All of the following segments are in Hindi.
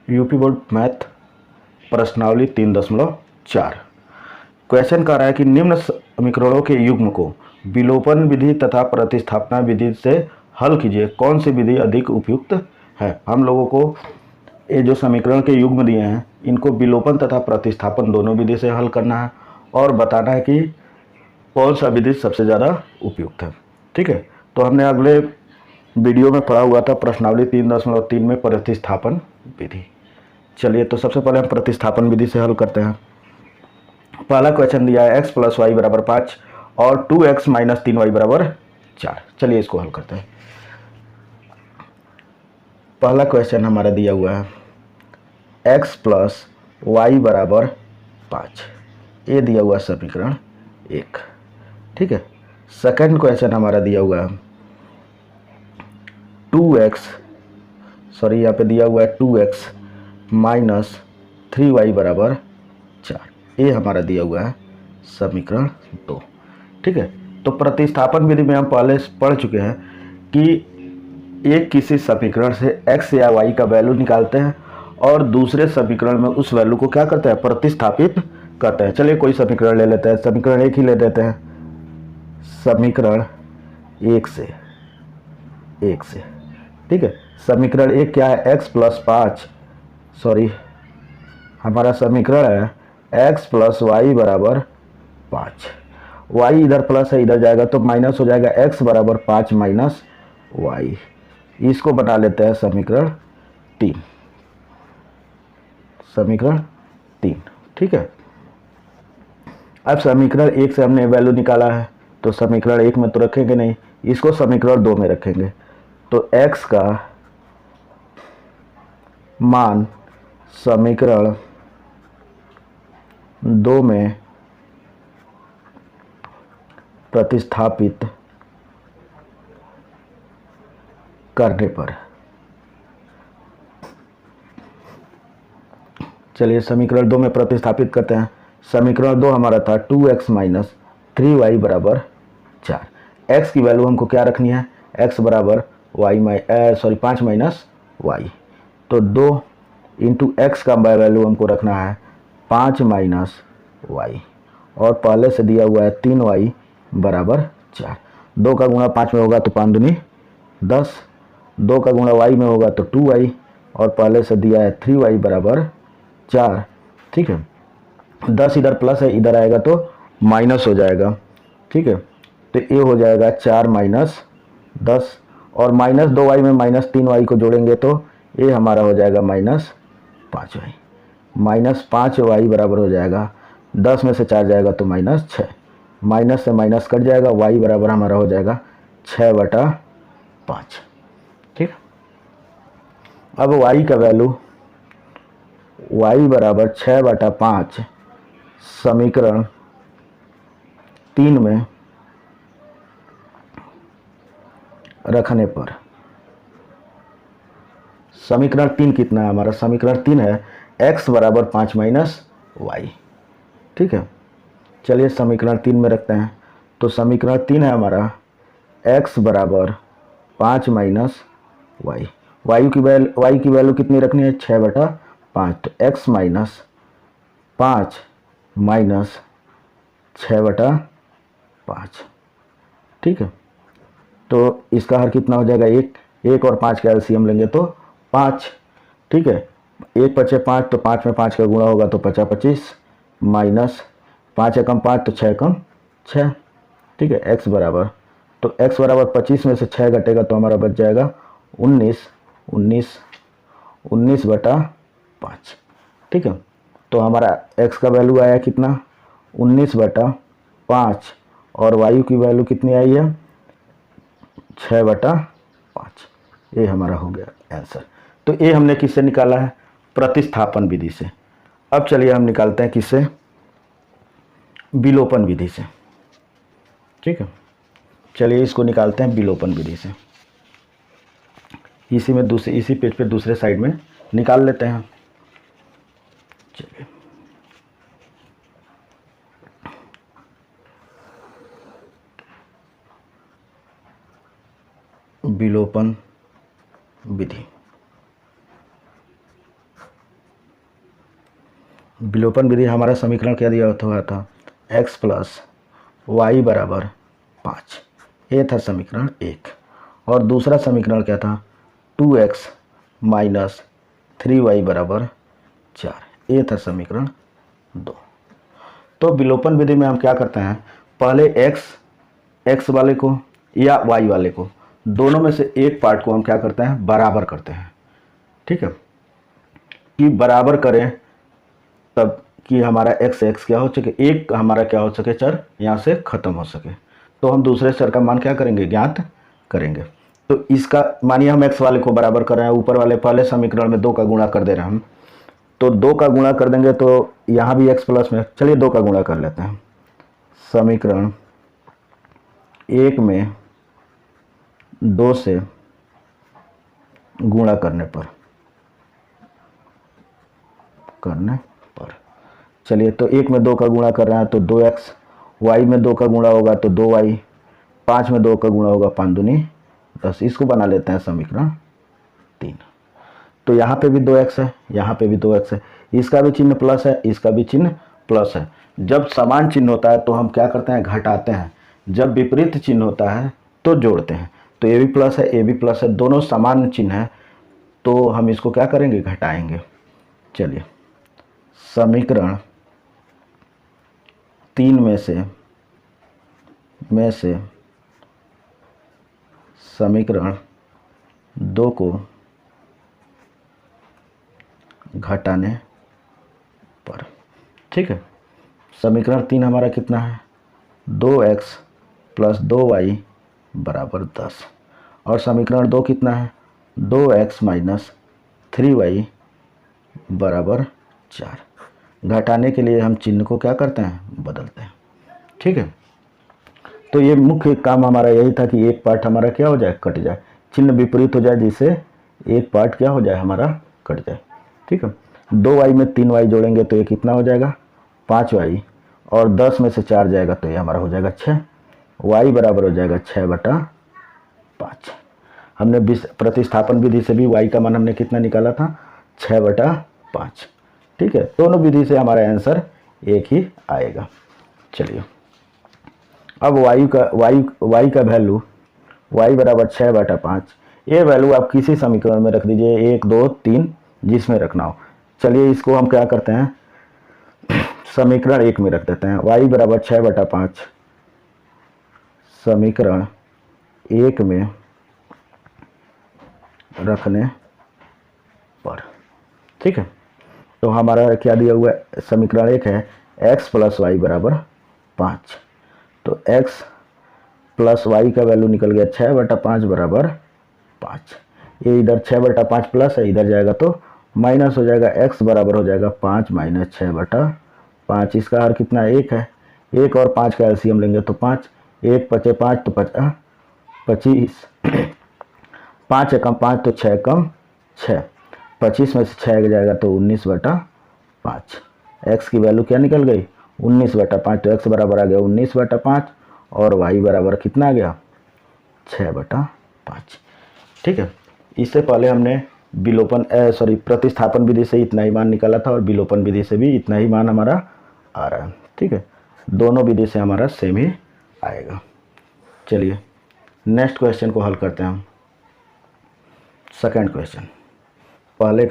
यूपी बोर्ड मैथ प्रश्नावली 3.4। क्वेश्चन कह रहा है कि निम्न समीकरणों के युग्म को विलोपन विधि तथा प्रतिस्थापना विधि से हल कीजिए, कौन सी विधि अधिक उपयुक्त है। हम लोगों को ये जो समीकरण के युग्म दिए हैं इनको विलोपन तथा प्रतिस्थापन दोनों विधि से हल करना है और बताना है कि कौन सा विधि सबसे ज़्यादा उपयुक्त है। ठीक है, तो हमने अगले वीडियो में पढ़ा हुआ था प्रश्नावली 3.3 में प्रतिस्थापन विधि। चलिए, तो सबसे पहले हम प्रतिस्थापन विधि से हल करते हैं। पहला क्वेश्चन दिया है x + y = 5 और 2x - 3y = 4। चलिए इसको हल करते हैं। पहला क्वेश्चन हमारा दिया हुआ है x + y = 5, ये दिया हुआ समीकरण 1। ठीक है, सेकंड क्वेश्चन हमारा दिया हुआ है 2x - 3y = 4, ये हमारा दिया हुआ है समीकरण 2। ठीक है, तो प्रतिस्थापन विधि में हम पहले पढ़ चुके हैं कि एक किसी समीकरण से x या y का वैल्यू निकालते हैं और दूसरे समीकरण में उस वैल्यू को क्या करते हैं, प्रतिस्थापित करते हैं। चलिए कोई समीकरण ले लेते हैं, समीकरण 1 ही ले लेते हैं। समीकरण 1 से ठीक है, समीकरण 1 क्या है, x + 5 हमारा समीकरण है x + y = 5। y इधर प्लस है, इधर जाएगा तो माइनस हो जाएगा, x = 5 - y। इसको बना लेते हैं समीकरण 3। ठीक है, अब समीकरण 1 से हमने वैल्यू निकाला है तो समीकरण 1 में तो रखेंगे नहीं, इसको समीकरण 2 में रखेंगे। तो x का मान समीकरण 2 में प्रतिस्थापित करने पर, चलिए समीकरण 2 में प्रतिस्थापित करते हैं। समीकरण 2 हमारा था 2x - 3y = 4। x की वैल्यू हमको क्या रखनी है, x बराबर 5 - y। तो 2 × x का वैल्यू हमको रखना है 5 - y और पहले से दिया हुआ है 3y = 4। 2 का गुणा 5 में होगा तो 5 दूनी 10, 2 का गुणा y में होगा तो 2y और पहले से दिया है 3y = 4। ठीक है, 10 इधर प्लस है, इधर आएगा तो माइनस हो जाएगा। ठीक है, तो ये हो जाएगा 4 - 10 और -2y में -3y को जोड़ेंगे तो ये हमारा हो जाएगा -5y। -5y बराबर हो जाएगा 10 में से 4 जाएगा तो -6, माइनस से माइनस कट जाएगा, y बराबर हमारा हो जाएगा 6/5। ठीक, अब y का वैल्यू y बराबर 6/5 समीकरण 3 में रखने पर, समीकरण 3 कितना है हमारा, समीकरण 3 है x बराबर 5 - y। ठीक है, चलिए समीकरण 3 में रखते हैं। तो समीकरण 3 है हमारा x बराबर 5 - y। y की वैल्यू कितनी रखनी है, 6/5। तो x - 5 - 6/5। ठीक है, तो इसका हर कितना हो जाएगा, 1 और 5 का एलसीएम लेंगे तो 5। ठीक है, 1 × 5 = 5, तो 5 में 5 का गुणा होगा तो 5 × 25 माइनस 5 × 5 तो 6 × 6। ठीक है, x बराबर, तो x बराबर 25 में से 6 घटेगा तो हमारा बच जाएगा 19/5। ठीक है, तो हमारा x का वैल्यू आया कितना, 19/5 और y की वैल्यू कितनी आई है, 6/5। ये हमारा हो गया आंसर। तो ये हमने किससे निकाला है, प्रतिस्थापन विधि से। अब चलिए हम निकालते हैं किससे, विलोपन विधि से। ठीक है, चलिए इसको निकालते हैं विलोपन विधि से। इसी पेज पे दूसरे साइड में निकाल लेते हैं। चलिए, विलोपन विधि। विलोपन विधि हमारा समीकरण क्या दिया हुआ था, x प्लस वाई बराबर 5, ये था समीकरण 1। और दूसरा समीकरण क्या था, 2x माइनस 3y बराबर 4, ये था समीकरण 2। तो विलोपन विधि में हम क्या करते हैं, पहले x वाले को या y वाले को, दोनों में से एक पार्ट को हम क्या करते हैं, बराबर करते हैं। ठीक है, कि बराबर करें तब कि हमारा x क्या हो सके, एक हमारा क्या हो सके, चर यहाँ से खत्म हो सके। तो हम दूसरे चर का मान क्या करेंगे, ज्ञात करेंगे। तो इसका मानिए हम x वाले को बराबर कर रहे हैं, ऊपर वाले पहले समीकरण में 2 का गुणा कर दे रहे हैं हम, तो 2 का गुणा कर देंगे तो यहाँ भी x प्लस में, चलिए 2 का गुणा कर लेते हैं। समीकरण 1 में 2 से गुणा करने पर चलिए, तो 1 में 2 का गुणा कर रहे हैं तो 2x, y में 2 का गुणा होगा तो 2y, 5 में 2 का गुणा होगा 5 दूनी 10। इसको बना लेते हैं समीकरण 3। तो यहाँ पे भी 2x है, यहाँ पे भी 2x है, इसका भी चिन्ह प्लस है, इसका भी चिन्ह प्लस है। जब समान चिन्ह होता है तो हम क्या करते हैं, घटाते हैं, जब विपरीत चिन्ह होता है तो जोड़ते हैं। तो ये भी प्लस है, ये भी प्लस है, दोनों समान चिन्ह है, तो हम इसको क्या करेंगे, घटाएंगे। चलिए, समीकरण 3 में से समीकरण 2 को घटाने पर, ठीक है, समीकरण 3 हमारा कितना है, 2x प्लस 2y बराबर 10, और समीकरण 2 कितना है, 2x माइनस 3y बराबर 4। घटाने के लिए हम चिन्ह को क्या करते हैं, बदलते हैं। ठीक है, तो ये मुख्य काम हमारा यही था कि एक पार्ट हमारा क्या हो जाए, कट जाए, चिन्ह विपरीत हो जाए, जिससे एक पार्ट क्या हो जाए, हमारा कट जाए। ठीक है, 2y में 3y जोड़ेंगे तो ये कितना हो जाएगा, 5y, और 10 में से 4 जाएगा तो ये हमारा हो जाएगा 6, y बराबर हो जाएगा 6/5। हमने प्रतिस्थापन विधि से भी y का मान हमने कितना निकाला था, 6/5। ठीक है, दोनों विधि से हमारा आंसर एक ही आएगा। चलिए, अब y का वैल्यू y बराबर 6/5, ये वैल्यू आप किसी समीकरण में रख दीजिए, 1 2 3 जिसमें रखना हो। चलिए, इसको हम क्या करते हैं, समीकरण 1 में रख देते हैं, y बराबर 6/5 समीकरण 1 में रखने पर। ठीक है, तो हमारा क्या दिया हुआ है, समीकरण 1 है x प्लस वाई बराबर 5, तो x प्लस वाई का वैल्यू निकल गया 6/5 बराबर 5। ये इधर 6/5 प्लस है, इधर जाएगा तो माइनस हो जाएगा, x बराबर हो जाएगा 5 माइनस 6/5। इसका हर कितना, 1 है, 1 और 5 का एलसीएम लेंगे तो 5, 1 पचे 5 तो 25, 5 एकम 5 तो 6 कम 6, 25 में से 6 जाएगा तो 19/5। x की वैल्यू क्या निकल गई, 19/5, तो x बराबर आ गया 19/5, और y बराबर कितना आ गया, 6/5। ठीक है, इससे पहले हमने प्रतिस्थापन विधि से इतना ही मान निकाला था, और विलोपन विधि से भी इतना ही मान हमारा आ रहा है। ठीक है, दोनों विधि से हमारा सेम ही आएगा। चलिए, नेक्स्ट क्वेश्चन को हल करते हैं हम। सेकंड क्वेश्चन, पहले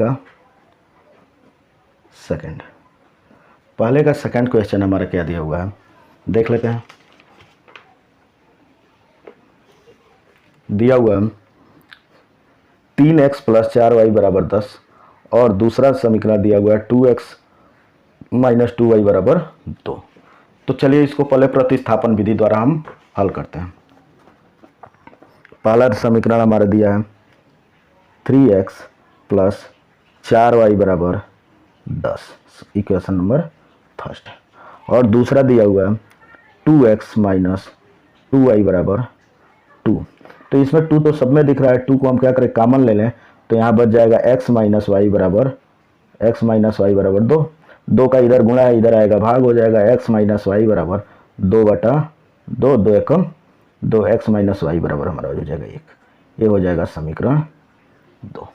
का सेकंड क्वेश्चन हमारा क्या दिया हुआ है, देख लेते हैं। दिया हुआ है 3x प्लस 4y बराबर 10, और दूसरा समीकरण दिया हुआ है 2x माइनस 2y बराबर 2। तो चलिए, इसको पहले प्रतिस्थापन विधि द्वारा हम हल करते हैं। पहला समीकरण हमारा दिया है 3x प्लस 4y बराबर 10, इक्वेशन नंबर फर्स्ट, और दूसरा दिया हुआ है 2x माइनस 2y बराबर 2। तो इसमें 2 तो सब में दिख रहा है, 2 को हम क्या करें, कॉमन ले लें, तो यहाँ बच जाएगा x माइनस वाई बराबर 2। 2 का इधर गुणा है, इधर आएगा भाग, हो जाएगा x माइनस वाई बराबर 2/2, 2 एकम 2, x माइनस वाई बराबर हमारा हो जाएगा 1। ये हो जाएगा समीकरण 2।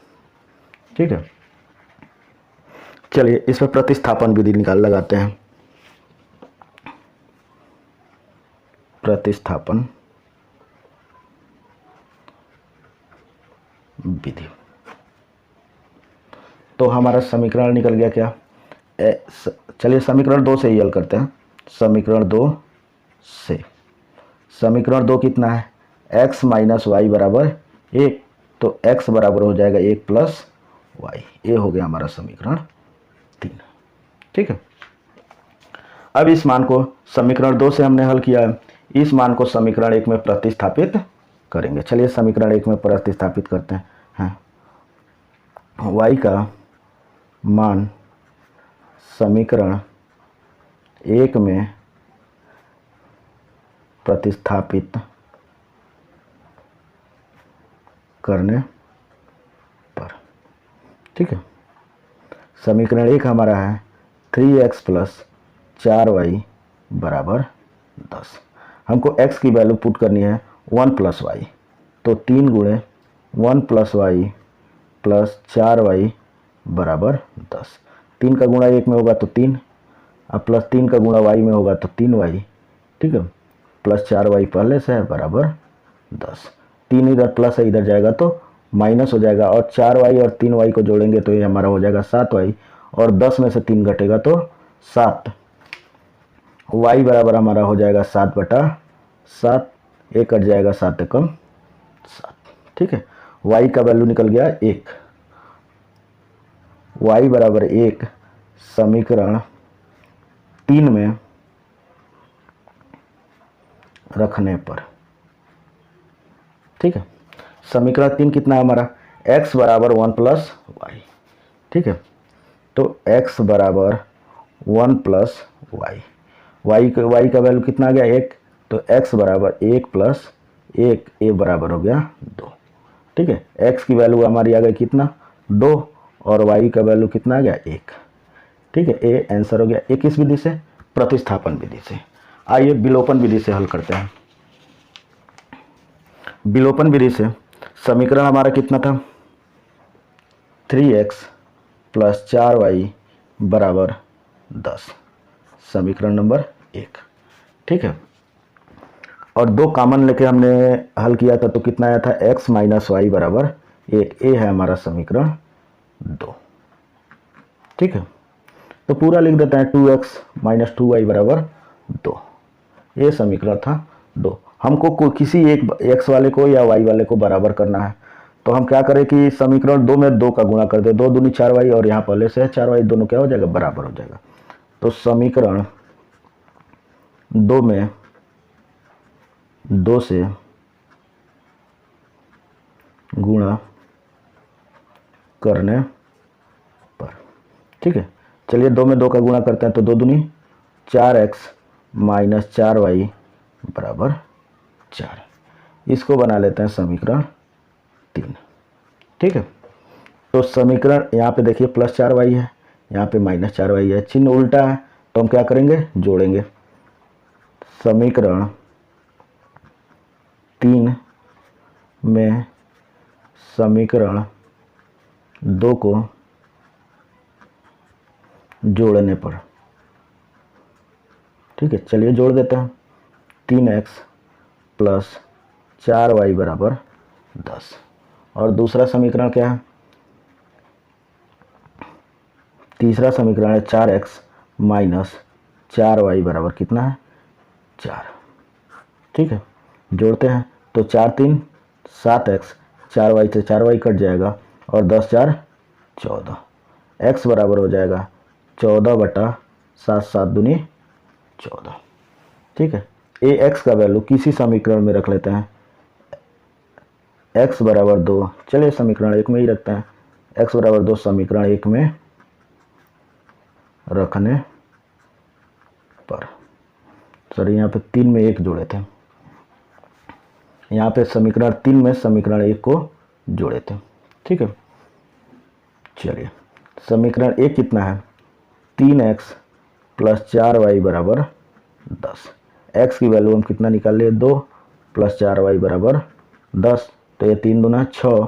ठीक है, चलिए इस पर प्रतिस्थापन विधि लगाते हैं। प्रतिस्थापन विधि, तो हमारा समीकरण निकल गया क्या, चलिए समीकरण 2 से ही हल करते हैं। समीकरण 2 से, समीकरण 2 कितना है, x माइनस वाई बराबर 1, तो x बराबर हो जाएगा 1 प्लस वाई। ये हो गया हमारा समीकरण 3। ठीक है, अब इस मान को समीकरण 2 से हमने हल किया है, इस मान को समीकरण 1 में प्रतिस्थापित करेंगे। चलिए समीकरण 1 में प्रतिस्थापित करते हैं। y का मान समीकरण 1 में प्रतिस्थापित करने पर, ठीक है, समीकरण 1 हमारा है 3x प्लस 4y बराबर 10। हमको x की वैल्यू पुट करनी है 1 प्लस वाई, तो 3 गुणे 1 प्लस वाई प्लस 4y बराबर 10। 3 का गुणा 1 में होगा तो 3, अब प्लस 3 का गुणा y में होगा तो 3y, ठीक है, प्लस 4y पहले से है बराबर 10। 3 इधर प्लस है, इधर जाएगा तो माइनस हो जाएगा, और 4y और 3y को जोड़ेंगे तो ये हमारा हो जाएगा 7y, और 10 में से 3 घटेगा तो 7, y बराबर हमारा हो जाएगा 7/7, एक कट जाएगा 7 एकम 7, ठीक है, y का वैल्यू निकल गया 1। y बराबर 1 समीकरण 3 में रखने पर, ठीक है, समीकरण 3 कितना है हमारा, x बराबर 1 प्लस वाई, ठीक है, तो x बराबर 1 प्लस वाई, y का वैल्यू कितना आ गया 1, तो x बराबर 1 प्लस 1, ए बराबर हो गया 2, ठीक है, x की वैल्यू हमारी आ गई कितना 2, और y का वैल्यू कितना आ गया 1, ठीक है, ए आंसर हो गया। एक किस विधि से, प्रतिस्थापन विधि से। आइए विलोपन विधि से हल करते हैं। विलोपन विधि से समीकरण हमारा कितना था, 3x प्लस 4y बराबर 10, समीकरण नंबर 1, ठीक है, और 2 कॉमन लेके हमने हल किया था, तो कितना आया था, x माइनस वाई बराबर 1, ये है हमारा समीकरण 2, ठीक है, तो पूरा लिख देते हैं 2x माइनस 2y बराबर 2, ये समीकरण था 2। हमको किसी एक x वाले को या y वाले को बराबर करना है, तो हम क्या करें कि समीकरण 2 में 2 का गुणा कर दे, 2 दूनी 4y, और यहाँ पहले से है 4y, दोनों क्या हो जाएगा, बराबर हो जाएगा। तो समीकरण 2 में 2 से गुणा करने पर, ठीक है, चलिए 2 में 2 का गुणा करते हैं, तो 2 दूनी 4x माइनस 4y बराबर 4, इसको बना लेते हैं समीकरण 3, ठीक है, तो समीकरण यहाँ पे देखिए प्लस 4y है, यहाँ पे माइनस 4y है, चिन्ह उल्टा है, तो हम क्या करेंगे, जोड़ेंगे। समीकरण 3 में समीकरण 2 को जोड़ने पर, ठीक है, चलिए जोड़ देते हैं। 3x प्लस 4y बराबर 10, और दूसरा समीकरण क्या है, तीसरा समीकरण है 4x माइनस 4y बराबर कितना है, 4, ठीक है, जोड़ते हैं, तो 4 3 7x, 4y से 4y कट जाएगा, और 10 4 14, x बराबर हो जाएगा 14/7, 7 दूनी 14, ठीक है, ए x का वैल्यू किसी समीकरण में रख लेते हैं, x बराबर 2, चलिए समीकरण 1 में ही रखते हैं, x बराबर 2 समीकरण 1 में रखने पर, सॉरी यहाँ पे 3 में 1 जोड़े थे, यहाँ पे समीकरण 3 में समीकरण 1 को जोड़े थे, ठीक है, चलिए समीकरण 1 कितना है, 3x प्लस 4y बराबर 10, x की वैल्यू हम कितना निकाल लिए, 2 प्लस 4y बराबर 10, तो ये 3 दूना 6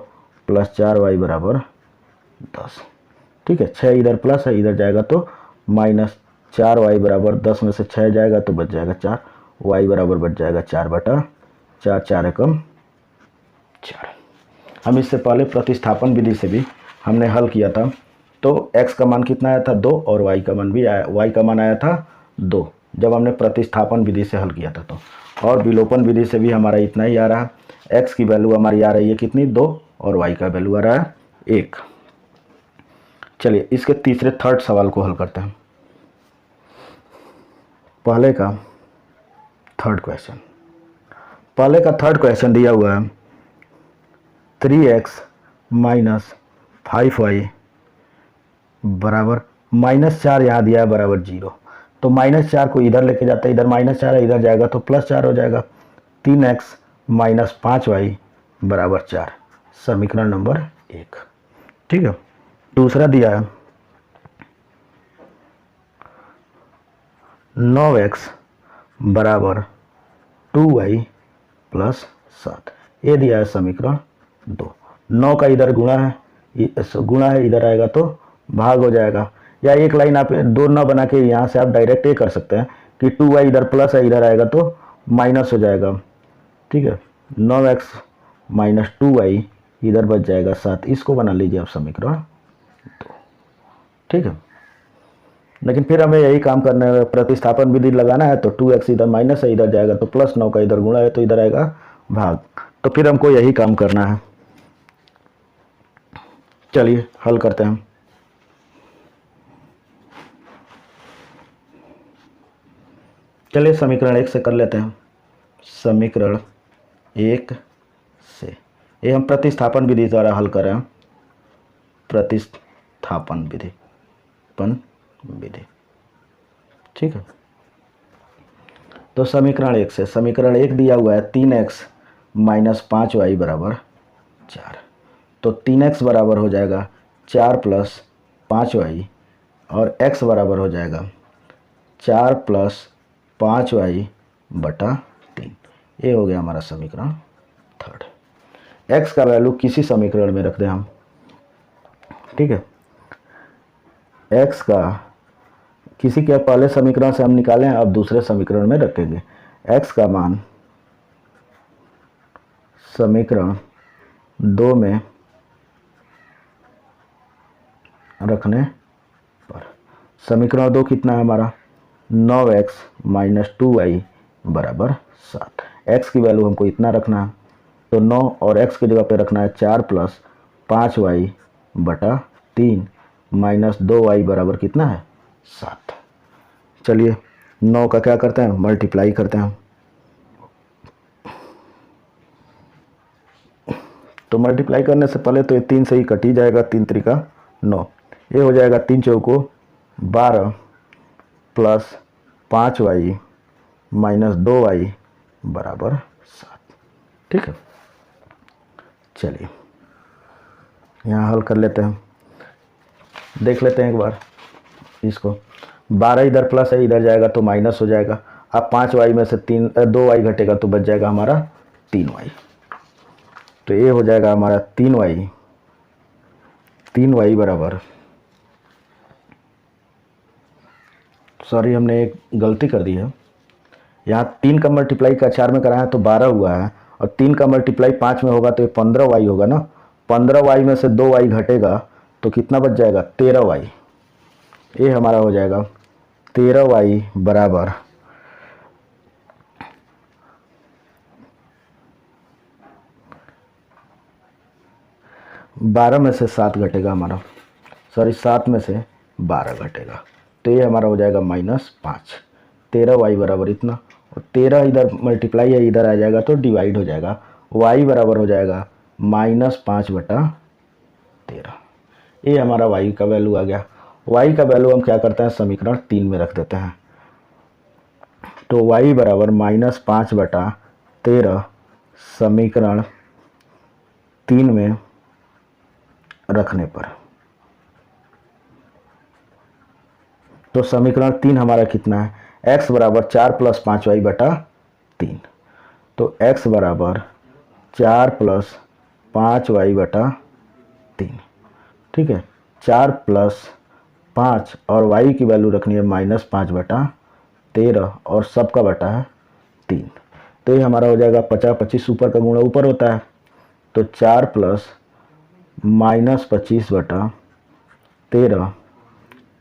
प्लस 4y बराबर 10, ठीक है, 6 इधर प्लस है, इधर जाएगा तो माइनस। 4y बराबर 10 में से 6 जाएगा तो बच जाएगा 4, y बराबर बच जाएगा 4/4, 4 एकम 4। हम इससे पहले प्रतिस्थापन विधि से भी हमने हल किया था, तो x का मान कितना आया था 2 और y का मान भी आया, y का मान आया था 2 जब हमने प्रतिस्थापन विधि से हल किया था। तो और विलोपन विधि से भी हमारा इतना ही आ रहा है। x की वैल्यू हमारी आ रही है कितनी 2 और y का वैल्यू आ रहा है 1। चलिए इसके तीसरे थर्ड सवाल को हल करते हैं। पहले का थर्ड क्वेश्चन दिया हुआ है 3x माइनस 5y बराबर -4 यहाँ दिया है बराबर 0। तो -4 को इधर लेके जाते हैं, इधर -4 है, इधर जाएगा तो +4 हो जाएगा। 3x माइनस 5y बराबर 4, समीकरण नंबर 1। ठीक है, दूसरा दिया है 9x बराबर 2y प्लस 7, ये दिया है समीकरण 2। 9 का इधर गुणा है, इधर आएगा तो भाग हो जाएगा, या एक लाइन आप दो ना बना के यहाँ से आप डायरेक्ट ये कर सकते हैं कि 2y इधर प्लस है, इधर आएगा तो माइनस हो जाएगा। ठीक है, 9x माइनस 2y इधर बच जाएगा 7, इसको बना लीजिए आप समीकरण 2। ठीक है, लेकिन फिर हमें यही काम करना है, प्रतिस्थापन विधि लगाना है, तो 2x इधर माइनस है, इधर जाएगा तो प्लस, 9 का इधर गुणा है तो इधर आएगा भाग, तो फिर हमको यही काम करना है। चलिए हल करते हैं। चलिए समीकरण 1 से कर लेते हैं। समीकरण 1 से, ये हम प्रतिस्थापन विधि द्वारा हल कर रहे हैं, प्रतिस्थापन विधि। ठीक है, तो समीकरण 1 से, समीकरण 1 दिया हुआ है 3x माइनस 5y बराबर 4। तो 3x बराबर हो जाएगा 4 प्लस 5y और x बराबर हो जाएगा 4 प्लस 5y बटा 3। ये हो गया हमारा समीकरण थर्ड। x का वैल्यू किसी समीकरण में रख दें हम। ठीक है, x का किसी के पहले समीकरण से हम निकालें, अब दूसरे समीकरण में रखेंगे। x का मान समीकरण 2 में रखने पर, समीकरण 2 कितना है हमारा 9x माइनस 2y बराबर 7। x की वैल्यू हमको इतना रखना है, तो 9 और x की जगह पे रखना है 4 प्लस 5y बटा 3 माइनस 2y बराबर कितना है 7। चलिए 9 का क्या करते हैं, मल्टीप्लाई करते हैं। तो मल्टीप्लाई करने से पहले तो ये 3 से ही कट ही जाएगा, 3 त्रिका 9, ये हो जाएगा 3 चौको 12 प्लस 5y माइनस 2y बराबर 7। ठीक है, चलिए यहाँ हल कर लेते हैं, देख लेते हैं एक बार इसको। 12 इधर प्लस है, इधर जाएगा तो माइनस हो जाएगा। अब 5y में से 2y घटेगा तो बच जाएगा हमारा 3y। तो ये हो जाएगा हमारा 3y बराबर, सॉरी हमने एक गलती कर दी है, यहाँ 3 का मल्टीप्लाई का 4 में कराया तो 12 हुआ है, और 3 का मल्टीप्लाई 5 में होगा तो ये 15y होगा ना। 15y में से 2y घटेगा तो कितना बच जाएगा 13y। ये हमारा हो जाएगा 13y बराबर 12 में से 7 घटेगा हमारा, सॉरी 7 में से 12 घटेगा, तो ये हमारा हो जाएगा -5। 13y बराबर इतना, और 13 इधर मल्टीप्लाई है, इधर आ जाएगा तो डिवाइड हो जाएगा, y बराबर हो जाएगा -5 बटा 13। ये हमारा y का वैल्यू आ गया। y का वैल्यू हम क्या करते हैं, समीकरण 3 में रख देते हैं। तो y बराबर -5 बटा 13 समीकरण 3 में रखने पर, तो समीकरण 3 हमारा कितना है, x बराबर 4 प्लस 5y बटा 3। तो x बराबर 4 प्लस 5y बटा 3। ठीक है, 4 प्लस 5 और y की वैल्यू रखनी है -5/13 और सब का बटा है 3। तो ये हमारा हो जाएगा 50-25 ऊपर का गुणा ऊपर होता है, तो 4 प्लस -25/13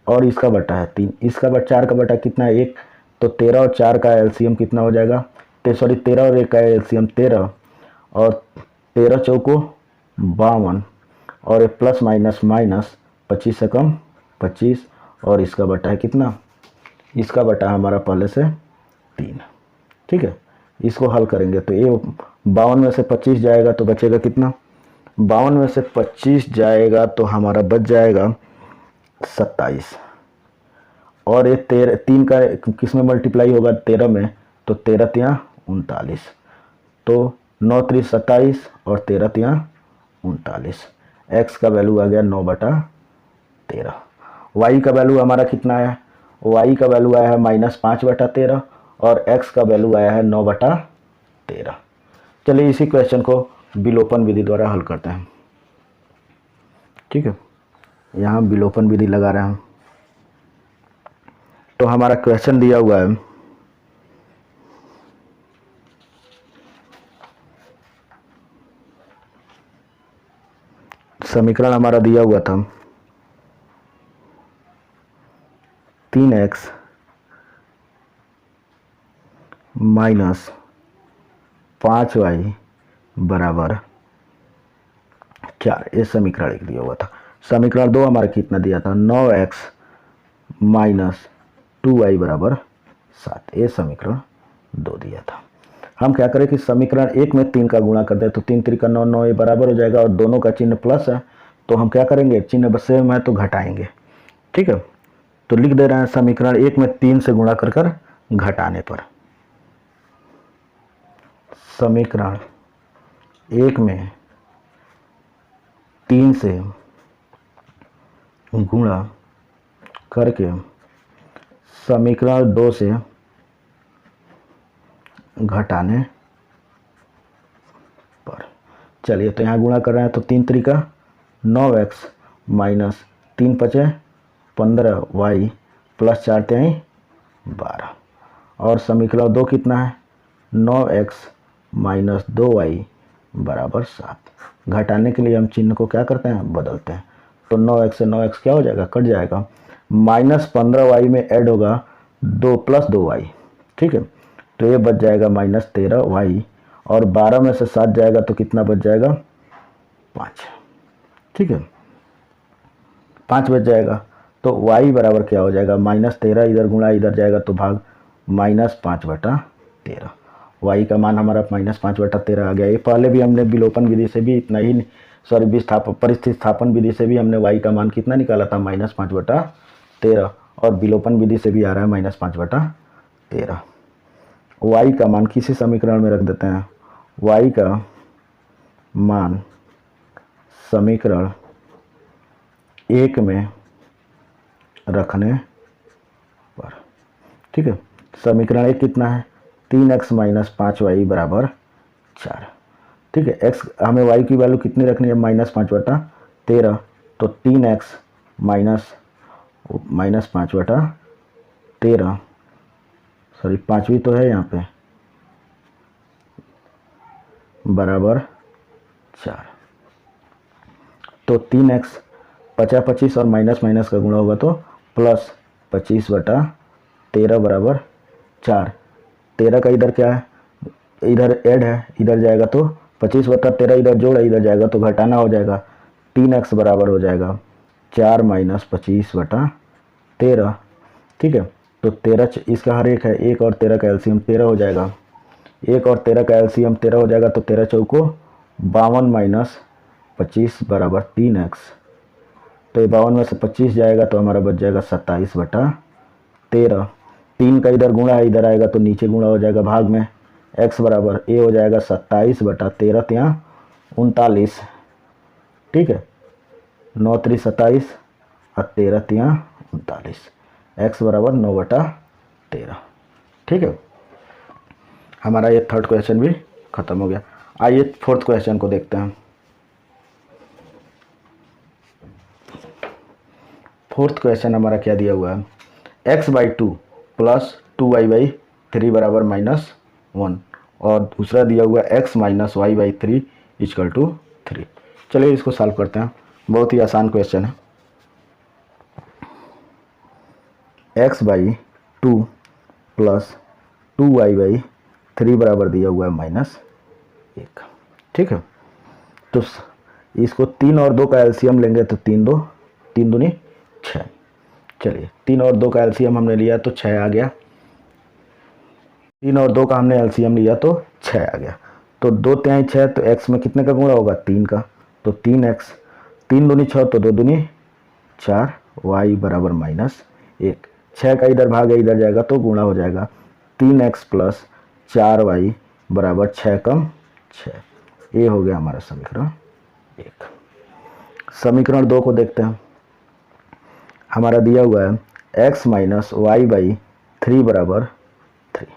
और इसका बटा है 3। इसका बटा 4 का बटा कितना है 1, तो 13 और 4 का एलसीएम कितना हो जाएगा, 13 और 1 का एलसीएम 13 और 13 चौको 52 और एक प्लस माइनस माइनस 25 से कम 25 और इसका बटा है कितना, इसका बटा हमारा पहले से 3। ठीक है, इसको हल करेंगे तो ये 52 में से 25 जाएगा तो बचेगा कितना, 52 में से 25 जाएगा तो हमारा बच जाएगा 27 और ये 3 का किस में मल्टीप्लाई होगा 13 में, तो 13 तिया 39, तो 9 3 27 और 13 तिया 39। x का वैल्यू आ गया 9/13। y का वैल्यू हमारा कितना है, y का वैल्यू आया है -5/13 और x का वैल्यू आया है 9/13। चलिए इसी क्वेश्चन को विलोपन विधि द्वारा हल करते हैं। ठीक है, यहाँ विलोपन विधि लगा रहे हैं। तो हमारा क्वेश्चन दिया हुआ है समीकरण हमारा दिया हुआ था 3x माइनस 5y बराबर 4। ये समीकरण एक दिया हुआ था। समीकरण 2 हमारा कितना दिया था 9x माइनस 2y बराबर 7। ये समीकरण 2 दिया था। हम क्या करें कि समीकरण 1 में 3 का गुणा कर दें तो 3 3 का 9 9 ये बराबर हो जाएगा और दोनों का चिन्ह प्लस है, तो हम क्या करेंगे चिन्ह सेम है तो घटाएंगे। ठीक है, तो लिख दे रहे हैं समीकरण 1 में 3 से गुणा कर कर घटाने पर, समीकरण 1 में 3 से गुणा करके समीकरण 2 से घटाने पर। चलिए तो यहाँ गुणा कर रहे हैं तो 3 3 का 9x माइनस 3 5 15y प्लस 4 3 12 और समीकरण 2 कितना है 9x माइनस 2y बराबर 7। घटाने के लिए हम चिन्ह को क्या करते हैं बदलते हैं, तो 9x से 9x क्या हो जाएगा कट जाएगा, -15y में ऐड होगा 2 + 2y। ठीक है, तो ये बच जाएगा -13y और 12 में से 7 जाएगा तो कितना बच जाएगा 5। ठीक है, 5 बच जाएगा तो y बराबर क्या हो जाएगा -13, इधर गुणा इधर जाएगा तो भाग -5/13। y का मान हमारा -5/13 आ गया। ये पहले भी हमने विलोपन विधि से भी इतना ही परिस्थितिस्थापन विधि से भी हमने y का मान कितना निकाला था -5/13 और विलोपन विधि से भी आ रहा है -5/13। y का मान किसी समीकरण में रख देते हैं, y का मान समीकरण 1 में रखने पर। ठीक है, समीकरण 1 कितना है 3x माइनस 5y बराबर 4। ठीक है, x हमें y की वैल्यू कितनी रखनी है -5/13, तो 3x माइनस 5/13 सॉरी 5वीं तो है यहाँ पे बराबर 4। तो 3x 50 25 और माइनस माइनस का गुणा होगा तो प्लस 25/13 बराबर 4। 13 का इधर क्या है इधर ऐड है, इधर जाएगा तो 25/13 इधर जोड़ है, इधर जाएगा तो घटाना हो जाएगा। 3x बराबर हो जाएगा 4 माइनस 25/13। ठीक है, तो 13 इसका हर एक है, 1 और 13 का एलसीएम 13 हो जाएगा, 1 और 13 का एलसीएम 13 हो जाएगा तो 13 चौको 52 माइनस 25 बराबर 3x। तो ये 52 में से 25 जाएगा तो हमारा बच जाएगा 27/13। 3 का इधर गुणा है, इधर आएगा तो नीचे गुणा हो जाएगा भाग में, x बराबर ए हो जाएगा 27/13 तिया 39। ठीक है, 9 3 27 और 13 तिया 39, x बराबर 9/13। ठीक है, हमारा ये थर्ड क्वेश्चन भी खत्म हो गया। आइए फोर्थ क्वेश्चन को देखते हैं। फोर्थ क्वेश्चन हमारा क्या दिया हुआ है, x/2 प्लस 2y/3 बराबर -1 और दूसरा दिया हुआ x minus y/3 equal to 3। चलिए इसको सॉल्व करते हैं, बहुत ही आसान क्वेश्चन है। x/2 प्लस 2y/3 बराबर दिया हुआ है -1। ठीक है, तो इसको 3 और 2 का एलसीएम लेंगे तो 3 दूनी 6। चलिए 3 और 2 का एलसीएम हमने लिया तो 6 आ गया। 3 और 2 का हमने एलसीएम लिया तो 6 आ गया। तो 2 तिहाई 6, तो x में कितने का गुणा होगा, 3 का, तो 3x, 3 दूनी 6 तो 2 दूनी 4, y बराबर -1। 6 का इधर भाग है, इधर जाएगा तो गुणा हो जाएगा, 3x प्लस 4y बराबर 6 कम 6। ये हो गया हमारा समीकरण 1। समीकरण 2 को देखते हैं। हमारा दिया हुआ है x माइनस y/3 बराबर 3।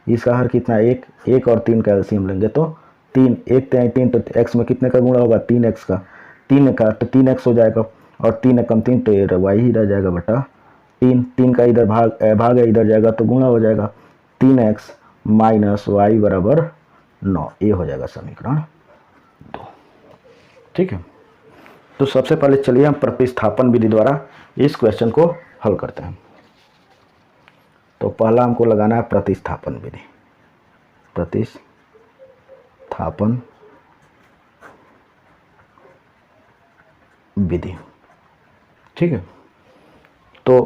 इसका हर कितना, 1 और 3 का एलसीएम लेंगे तो 3, 1 तिहाई 3, तो x में कितने का गुणा होगा, 3x का, 3 का तो 3x हो जाएगा और 3 कम 3 तो ये y ही रह जाएगा बटा 3 का इधर भाग है, इधर जाएगा तो गुणा हो जाएगा, 3x माइनस y बराबर 9। ये हो जाएगा समीकरण 2। ठीक है, तो सबसे पहले चलिए हम प्रतिस्थापन विधि द्वारा इस क्वेश्चन को हल करते हैं। तो पहला हमको लगाना है प्रतिस्थापन विधि। प्रतिस्थापन विधि, ठीक है, तो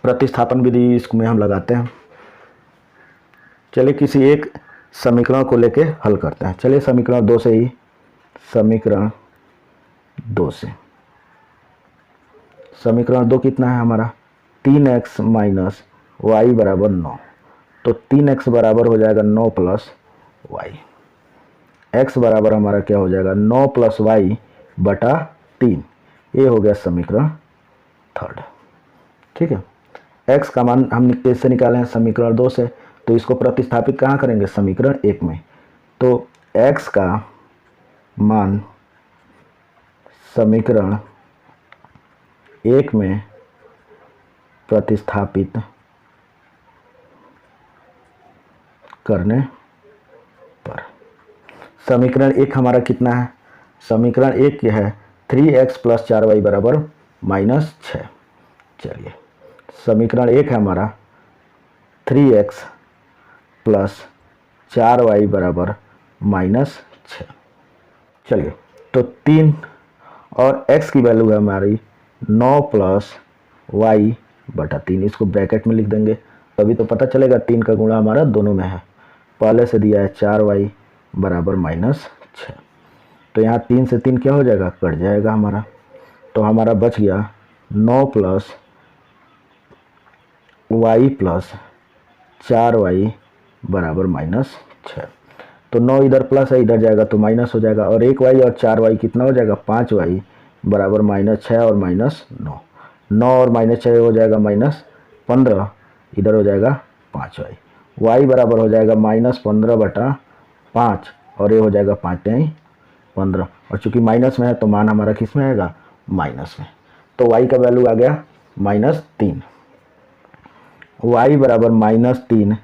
प्रतिस्थापन विधि इसमें हम लगाते हैं। चलिए किसी एक समीकरण को लेके हल करते हैं। चलिए समीकरण 2 से ही, समीकरण 2 से, समीकरण 2 कितना है हमारा, 3x माइनस y बराबर 9। तो 3x बराबर हो जाएगा 9 प्लस y। x बराबर हमारा क्या हो जाएगा, 9 प्लस y बटा 3। ये हो गया समीकरण 3। ठीक है, x का मान हम कैसे निकाले हैं, समीकरण 2 से, तो इसको प्रतिस्थापित कहाँ करेंगे, समीकरण 1 में। तो x का मान समीकरण 1 में प्रतिस्थापित करने पर समीकरण 1 हमारा कितना है, समीकरण 1 यह है 3x प्लस 4y बराबर -6। चलिए समीकरण 1 है हमारा 3x प्लस 4y बराबर -6। चलिए तो 3 और x की वैल्यू है हमारी 9 प्लस y बटा 3। इसको ब्रैकेट में लिख देंगे, तभी तो पता चलेगा 3 का गुणा हमारा दोनों में है। पहले से दिया है 4y बराबर -6, तो यहाँ 3 से 3 क्या हो जाएगा, कट जाएगा हमारा। तो हमारा बच गया 9 प्लस y प्लस 4y बराबर -6। तो 9 इधर प्लस है, इधर जाएगा तो माइनस हो जाएगा, और 1y और 4y कितना हो जाएगा, 5y बराबर -6 और -9। 9 और -6 हो जाएगा -15, इधर हो जाएगा 5y। y बराबर हो जाएगा -15 बटा 5, और ये हो जाएगा 5×15, और चूंकि माइनस में है तो मान हमारा किस में आएगा, माइनस में। तो y का वैल्यू आ गया -3। y बराबर -3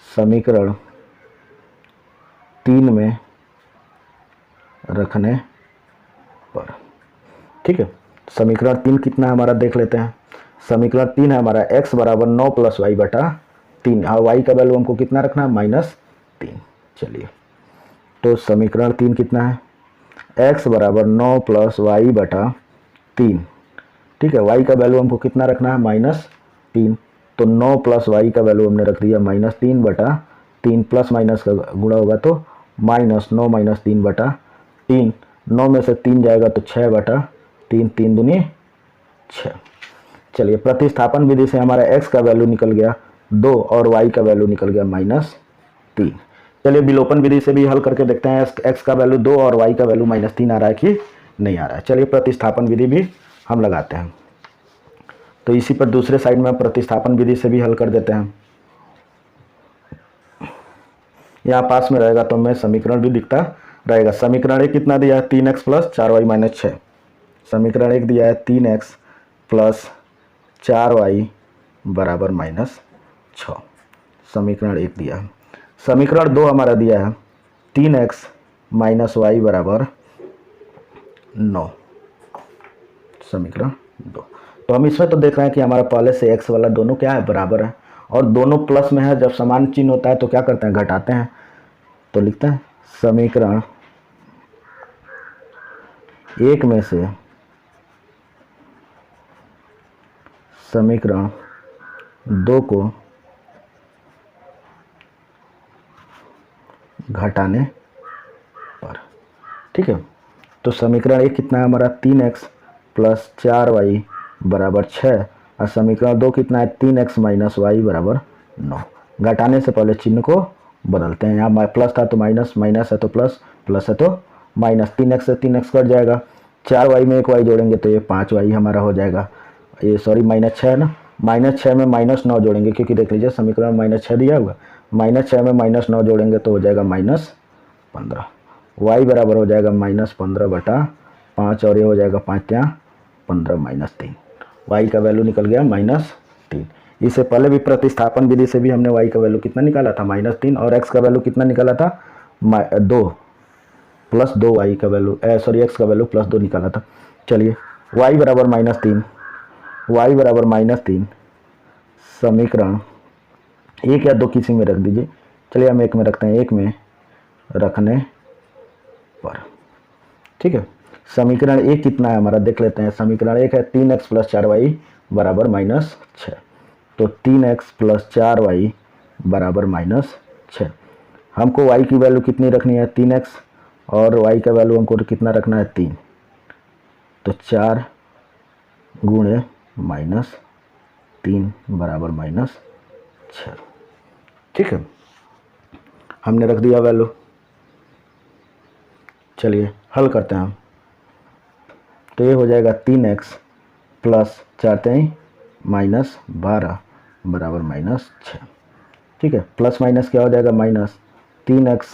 समीकरण 3 में रखने पर। ठीक है, समीकरण 3 कितना है हमारा देख लेते हैं। समीकरण 3 है हमारा x बराबर 9 प्लस y बटा 3, और y का वैल्यू हमको कितना रखना है, -3। चलिए तो समीकरण 3 कितना है, x बराबर 9 प्लस y बटा 3। ठीक है, y का वैल्यू हमको कितना रखना है, -3। तो 9 प्लस y का वैल्यू हमने रख दिया -3 बटा 3, प्लस माइनस का गुणा होगा तो -9 - 3 बटा 3। 9 में से 3 जाएगा तो 6 बटा 3, 3 दूनी 6। चलिए प्रतिस्थापन विधि से हमारा x का वैल्यू निकल गया 2 और y का वैल्यू निकल गया -3। चलिए विलोपन विधि से भी हल करके देखते हैं, x का वैल्यू 2 और y का वैल्यू -3 आ रहा है कि नहीं आ रहा है। चलिए प्रतिस्थापन विधि भी हम लगाते हैं। तो इसी पर दूसरे साइड में प्रतिस्थापन विधि से भी हल कर देते हैं। यहाँ पास में रहेगा तो मैं समीकरण भी दिखता रहेगा। समीकरण 1 कितना दिया है, 3x प्लस 4y -6। समीकरण 1 दिया है 3x प्लस 4y बराबर -6। समीकरण 1 दिया है। समीकरण 2 हमारा दिया है 3x माइनस वाई बराबर 9। समीकरण 2। तो हम इसमें तो देख रहे हैं कि हमारा पहले से x वाला दोनों क्या है, बराबर है, और दोनों प्लस में है। जब समान चिन्ह होता है तो क्या करते हैं, घटाते हैं। तो लिखते हैं समीकरण 1 में से समीकरण 2 को घटाने पर, ठीक है। तो समीकरण 1 कितना है हमारा, 3x प्लस 4y बराबर 6, और समीकरण 2 कितना है, 3x माइनस वाई बराबर 9। घटाने से पहले चिन्ह को बदलते हैं। यहाँ प्लस था तो माइनस, माइनस है तो प्लस, प्लस है तो माइनस। 3x से 3x कट जाएगा, 4y में एक y जोड़ेंगे तो ये 5y हमारा हो जाएगा। ये सॉरी -6 है ना, -6 में -9 जोड़ेंगे, क्योंकि देख लीजिए समीकरण -6 दिया हुआ, -6 में -9 जोड़ेंगे तो हो जाएगा -15। y बराबर हो जाएगा -15/5, और ये हो जाएगा 5 या 15 -3। y का वैल्यू निकल गया -3। इससे पहले भी प्रतिस्थापन विधि से भी हमने y का वैल्यू कितना निकाला था, -3, और x का वैल्यू कितना निकाला था, 2 प्लस 2 y का वैल्यू सॉरी x का वैल्यू +2 निकाला था। चलिए y बराबर -3, y बराबर -3 समीकरण 1 या 2 किसी में रख दीजिए। चलिए हम 1 में रखते हैं, 1 में रखने पर, ठीक है। समीकरण 1 कितना है हमारा, देख लेते हैं। समीकरण 1 है 3x प्लस 4y बराबर -6। तो 3x प्लस 4y बराबर -6। हमको y की वैल्यू कितनी रखनी है, 3x, और y का वैल्यू हमको कितना रखना है, 3। तो 4 गुणे -3 बराबर -6, ठीक है। हमने रख दिया वैल्यू। चलिए हल करते हैं हम। तो ये हो जाएगा 3x प्लस 4 -12 बराबर -6, ठीक है। प्लस माइनस क्या हो जाएगा, -3x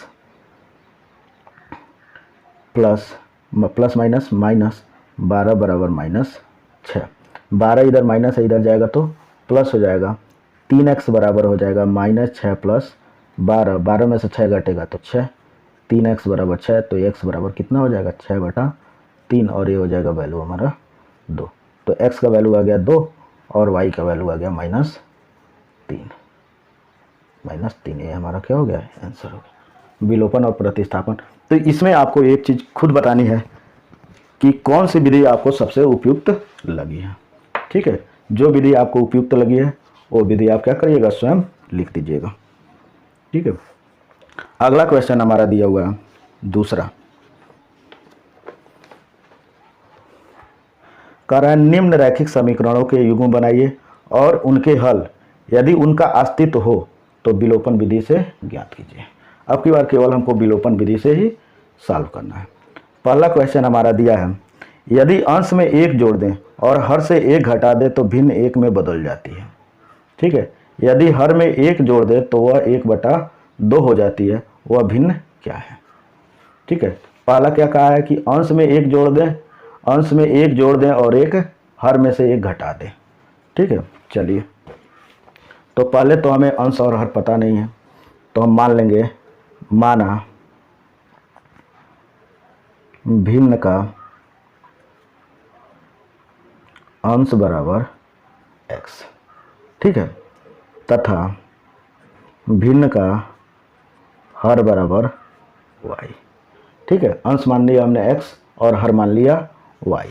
प्लस माइनस -12 बराबर -6। 12 इधर माइनस है, इधर जाएगा तो प्लस हो जाएगा। 3x बराबर हो जाएगा -6 प्लस 12, 12 में से 6 घटेगा तो 6, 3x बराबर 6, तो x बराबर कितना हो जाएगा, 6/3, और ये हो जाएगा वैल्यू हमारा 2। तो x का वैल्यू आ गया 2 और y का वैल्यू आ गया -3। ये हमारा क्या हो गया, आंसर हो गया। विलोपन और प्रतिस्थापन। तो इसमें आपको एक चीज़ खुद बतानी है कि कौन सी विधि आपको सबसे उपयुक्त लगी है, ठीक है। जो विधि आपको उपयुक्त लगी है वो विधि आप क्या करिएगा, स्वयं लिख दीजिएगा, ठीक है। अगला क्वेश्चन हमारा दिया हुआ है दूसरा, कह रहा है निम्न रैखिक समीकरणों के युग्म बनाइए और उनके हल यदि उनका अस्तित्व हो तो विलोपन विधि से ज्ञात कीजिए। अब की बार केवल हमको विलोपन विधि से ही सॉल्व करना है। पहला क्वेश्चन हमारा दिया है, यदि अंश में 1 जोड़ दें और हर से 1 घटा दें तो भिन्न 1 में बदल जाती है, ठीक है। यदि हर में 1 जोड़ दें तो वह 1/2 हो जाती है, वह भिन्न क्या है, ठीक है। पहला क्या कहा है कि अंश में 1 जोड़ दें, अंश में 1 जोड़ दें और 1 हर में से 1 घटा दें, ठीक है। चलिए तो पहले तो हमें अंश और हर पता नहीं है, तो हम मान लेंगे, माना भिन्न का अंश बराबर x, ठीक है, तथा भिन्न का हर बराबर y, ठीक है। अंश मान लिया हमने x और हर मान लिया y।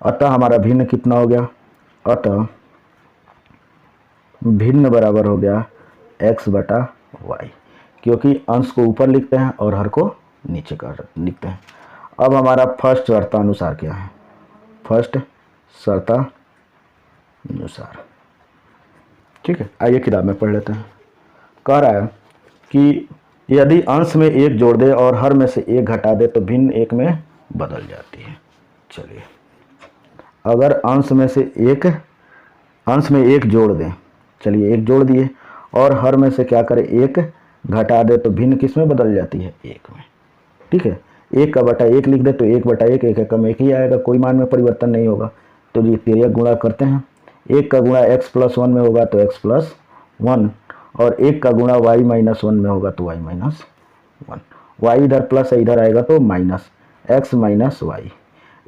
अतः हमारा भिन्न कितना हो गया, अतः भिन्न बराबर हो गया x/y, क्योंकि अंश को ऊपर लिखते हैं और हर को नीचे कर लिखते हैं। अब हमारा फर्स्ट शर्तानुसार क्या है, फर्स्ट शर्तानुसार, ठीक है। आइए किताब में पढ़ लेते हैं। कह रहा है कि यदि अंश में 1 जोड़ दे और हर में से 1 घटा दे तो भिन्न 1 में बदल जाती है। चलिए अगर अंश में 1 जोड़ दें, चलिए 1 जोड़ दिए, और हर में से क्या करें, 1 घटा दे तो भिन्न किस में बदल जाती है, 1 में, ठीक है। 1 का बटा 1 लिख दे तो 1/1, 1 एकम 1 ही आएगा, कोई मान में परिवर्तन नहीं होगा। तो ये तिर्यक गुणा करते हैं। एक का गुणा x प्लस 1 में होगा तो x प्लस 1, और एक का गुणा y माइनस 1 में होगा तो y माइनस 1। y इधर प्लस है, इधर आएगा तो माइनस x माइनस वाई।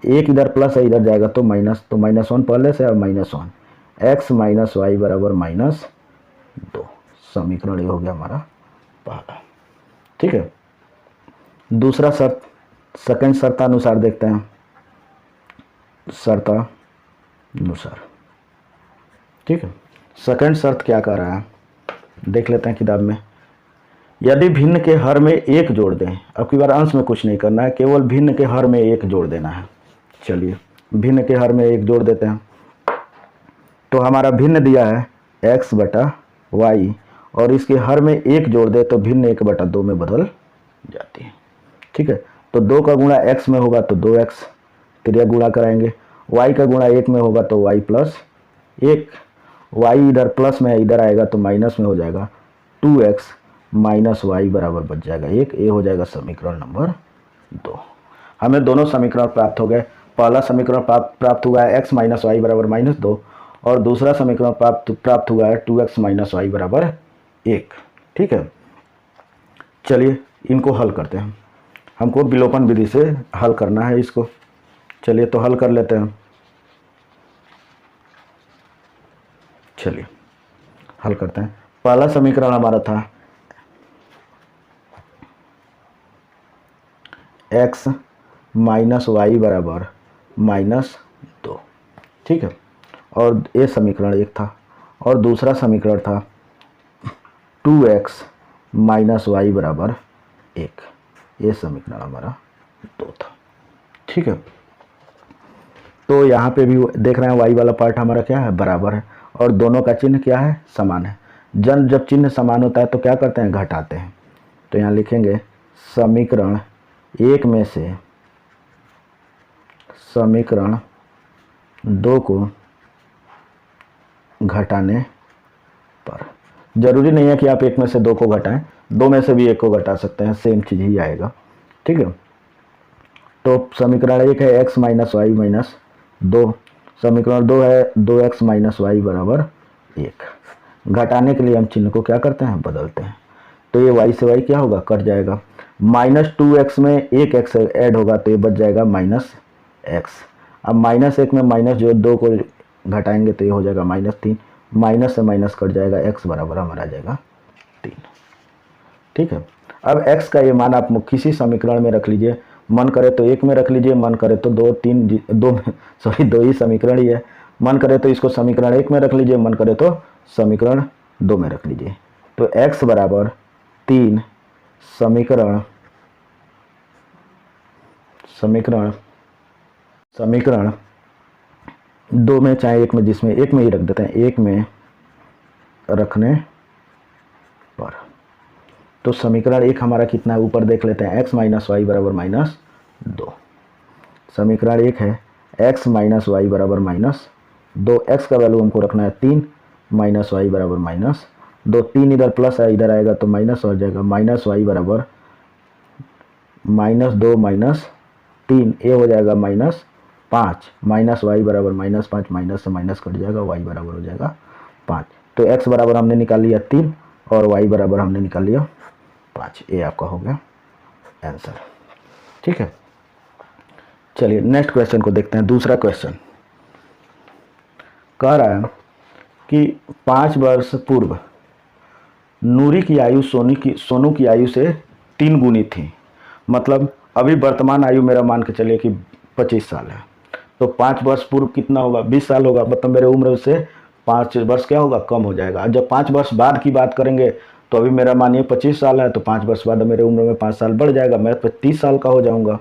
एक इधर प्लस है, इधर जाएगा तो माइनस, तो माइनस 1 पहले से और माइनस 1, x माइनस वाई बराबर माइनस 2। समीकरण ये हो गया हमारा पहला। ठीक है, दूसरा शर्त, सेकंड शर्तानुसार देखते हैं। शर्तानुसार, ठीक है, सेकंड शर्त क्या कह रहा है देख लेते हैं किताब में। यदि भिन्न के हर में एक जोड़ दें, अब की बार अंश में कुछ नहीं करना है, केवल भिन्न के हर में एक जोड़ देना है। चलिए भिन्न के हर में एक जोड़ देते हैं। तो हमारा भिन्न दिया है x बटा वाई, और इसके हर में एक जोड़ दे तो भिन्न 1/2 में बदल जाती है। ठीक है, तो 2 का गुणा x में होगा तो 2x, तिर्यक गुणा कराएंगे। y का गुणा 1 में होगा तो y प्लस 1, y इधर प्लस में है, इधर आएगा तो माइनस में हो जाएगा 2x माइनस वाई बराबर बच जाएगा 1। ये हो जाएगा समीकरण नंबर 2। हमें दोनों समीकरण प्राप्त हो गए। पहला समीकरण प्राप्त हुआ है x माइनस वाई बराबर माइनस 2, और दूसरा समीकरण प्राप्त हुआ है 2x माइनस वाई बराबर 1। ठीक है, चलिए इनको हल करते हैं। हमको विलोपन विधि से हल करना है इसको। चलिए तो हल कर लेते हैं। चलिए हल करते हैं। पहला समीकरण हमारा था x माइनस वाई बराबर माइनस 2। ठीक है, और ये समीकरण एक था, और दूसरा समीकरण था 2x माइनस वाई बराबर 1। ये समीकरण हमारा 2 था। ठीक है, तो यहाँ पे भी देख रहे हैं y वाला पार्ट हमारा क्या है, बराबर है, और दोनों का चिन्ह क्या है, समान है। जब चिन्ह समान होता है तो क्या करते हैं, घटाते हैं। तो यहाँ लिखेंगे समीकरण एक में से समीकरण 2 को घटाने पर, जरूरी नहीं है कि आप एक में से 2 को घटाएं, 2 में से भी 1 को घटा सकते हैं, सेम चीज़ ही आएगा। ठीक है, तो समीकरण 1 है x माइनस वाई माइनस 2, समीकरण 2 है 2x माइनस वाई बराबर 1। घटाने के लिए हम चिन्ह को क्या करते हैं, बदलते हैं। तो ये y से y क्या होगा, कट जाएगा। माइनस 2x में एक x ऐड होगा तो ये बच जाएगा माइनस x। अब माइनस 1 में माइनस जो 2 को घटाएंगे तो ये हो जाएगा माइनस 3, माइनस से माइनस कट जाएगा, x बराबर हमारा आ जाएगा 3। ठीक है, अब x का ये मान आप किसी समीकरण में रख लीजिए, मन करे तो 1 में रख लीजिए, मन करे तो 2 ही समीकरण ही है। मन करे तो इसको समीकरण 1 में रख लीजिए, मन करे तो समीकरण 2 में रख लीजिए। तो x बराबर 3 समीकरण 2 में, चाहे 1 में, जिसमें 1 में ही रख देते हैं, 1 में रखने पर। तो समीकरण 1 हमारा कितना है, ऊपर देख लेते हैं, x माइनस वाई बराबर माइनस 2। समीकरण 1 है x माइनस वाई बराबर माइनस 2, x का वैल्यू हमको रखना है 3, माइनस वाई बराबर माइनस 2। 3 इधर प्लस है, इधर आएगा तो माइनस हो जाएगा, माइनस वाई बराबर माइनस 2 माइनस 3, ये हो जाएगा माइनस 5, माइनस वाई बराबर माइनस 5, माइनस से माइनस कट जाएगा, वाई बराबर हो जाएगा 5। तो x बराबर हमने निकाल लिया 3 और y बराबर हमने निकाल लिया 5। ये आपका हो गया आंसर। ठीक है, चलिए नेक्स्ट क्वेश्चन को देखते हैं। दूसरा क्वेश्चन कह रहा है कि 5 वर्ष पूर्व नूरी की आयु सोनू की आयु से 3 गुनी थी। मतलब अभी वर्तमान आयु मेरा मान के चलिए कि 25 साल है, तो 5 वर्ष पूर्व कितना होगा, 20 साल होगा। मतलब मेरे उम्र से 5 वर्ष क्या होगा, कम हो जाएगा। जब 5 वर्ष बाद की बात करेंगे तो अभी मेरा मानिए 25 साल है, तो 5 वर्ष बाद मेरे उम्र में 5 साल बढ़ जाएगा, मैं 30 साल का हो जाऊंगा।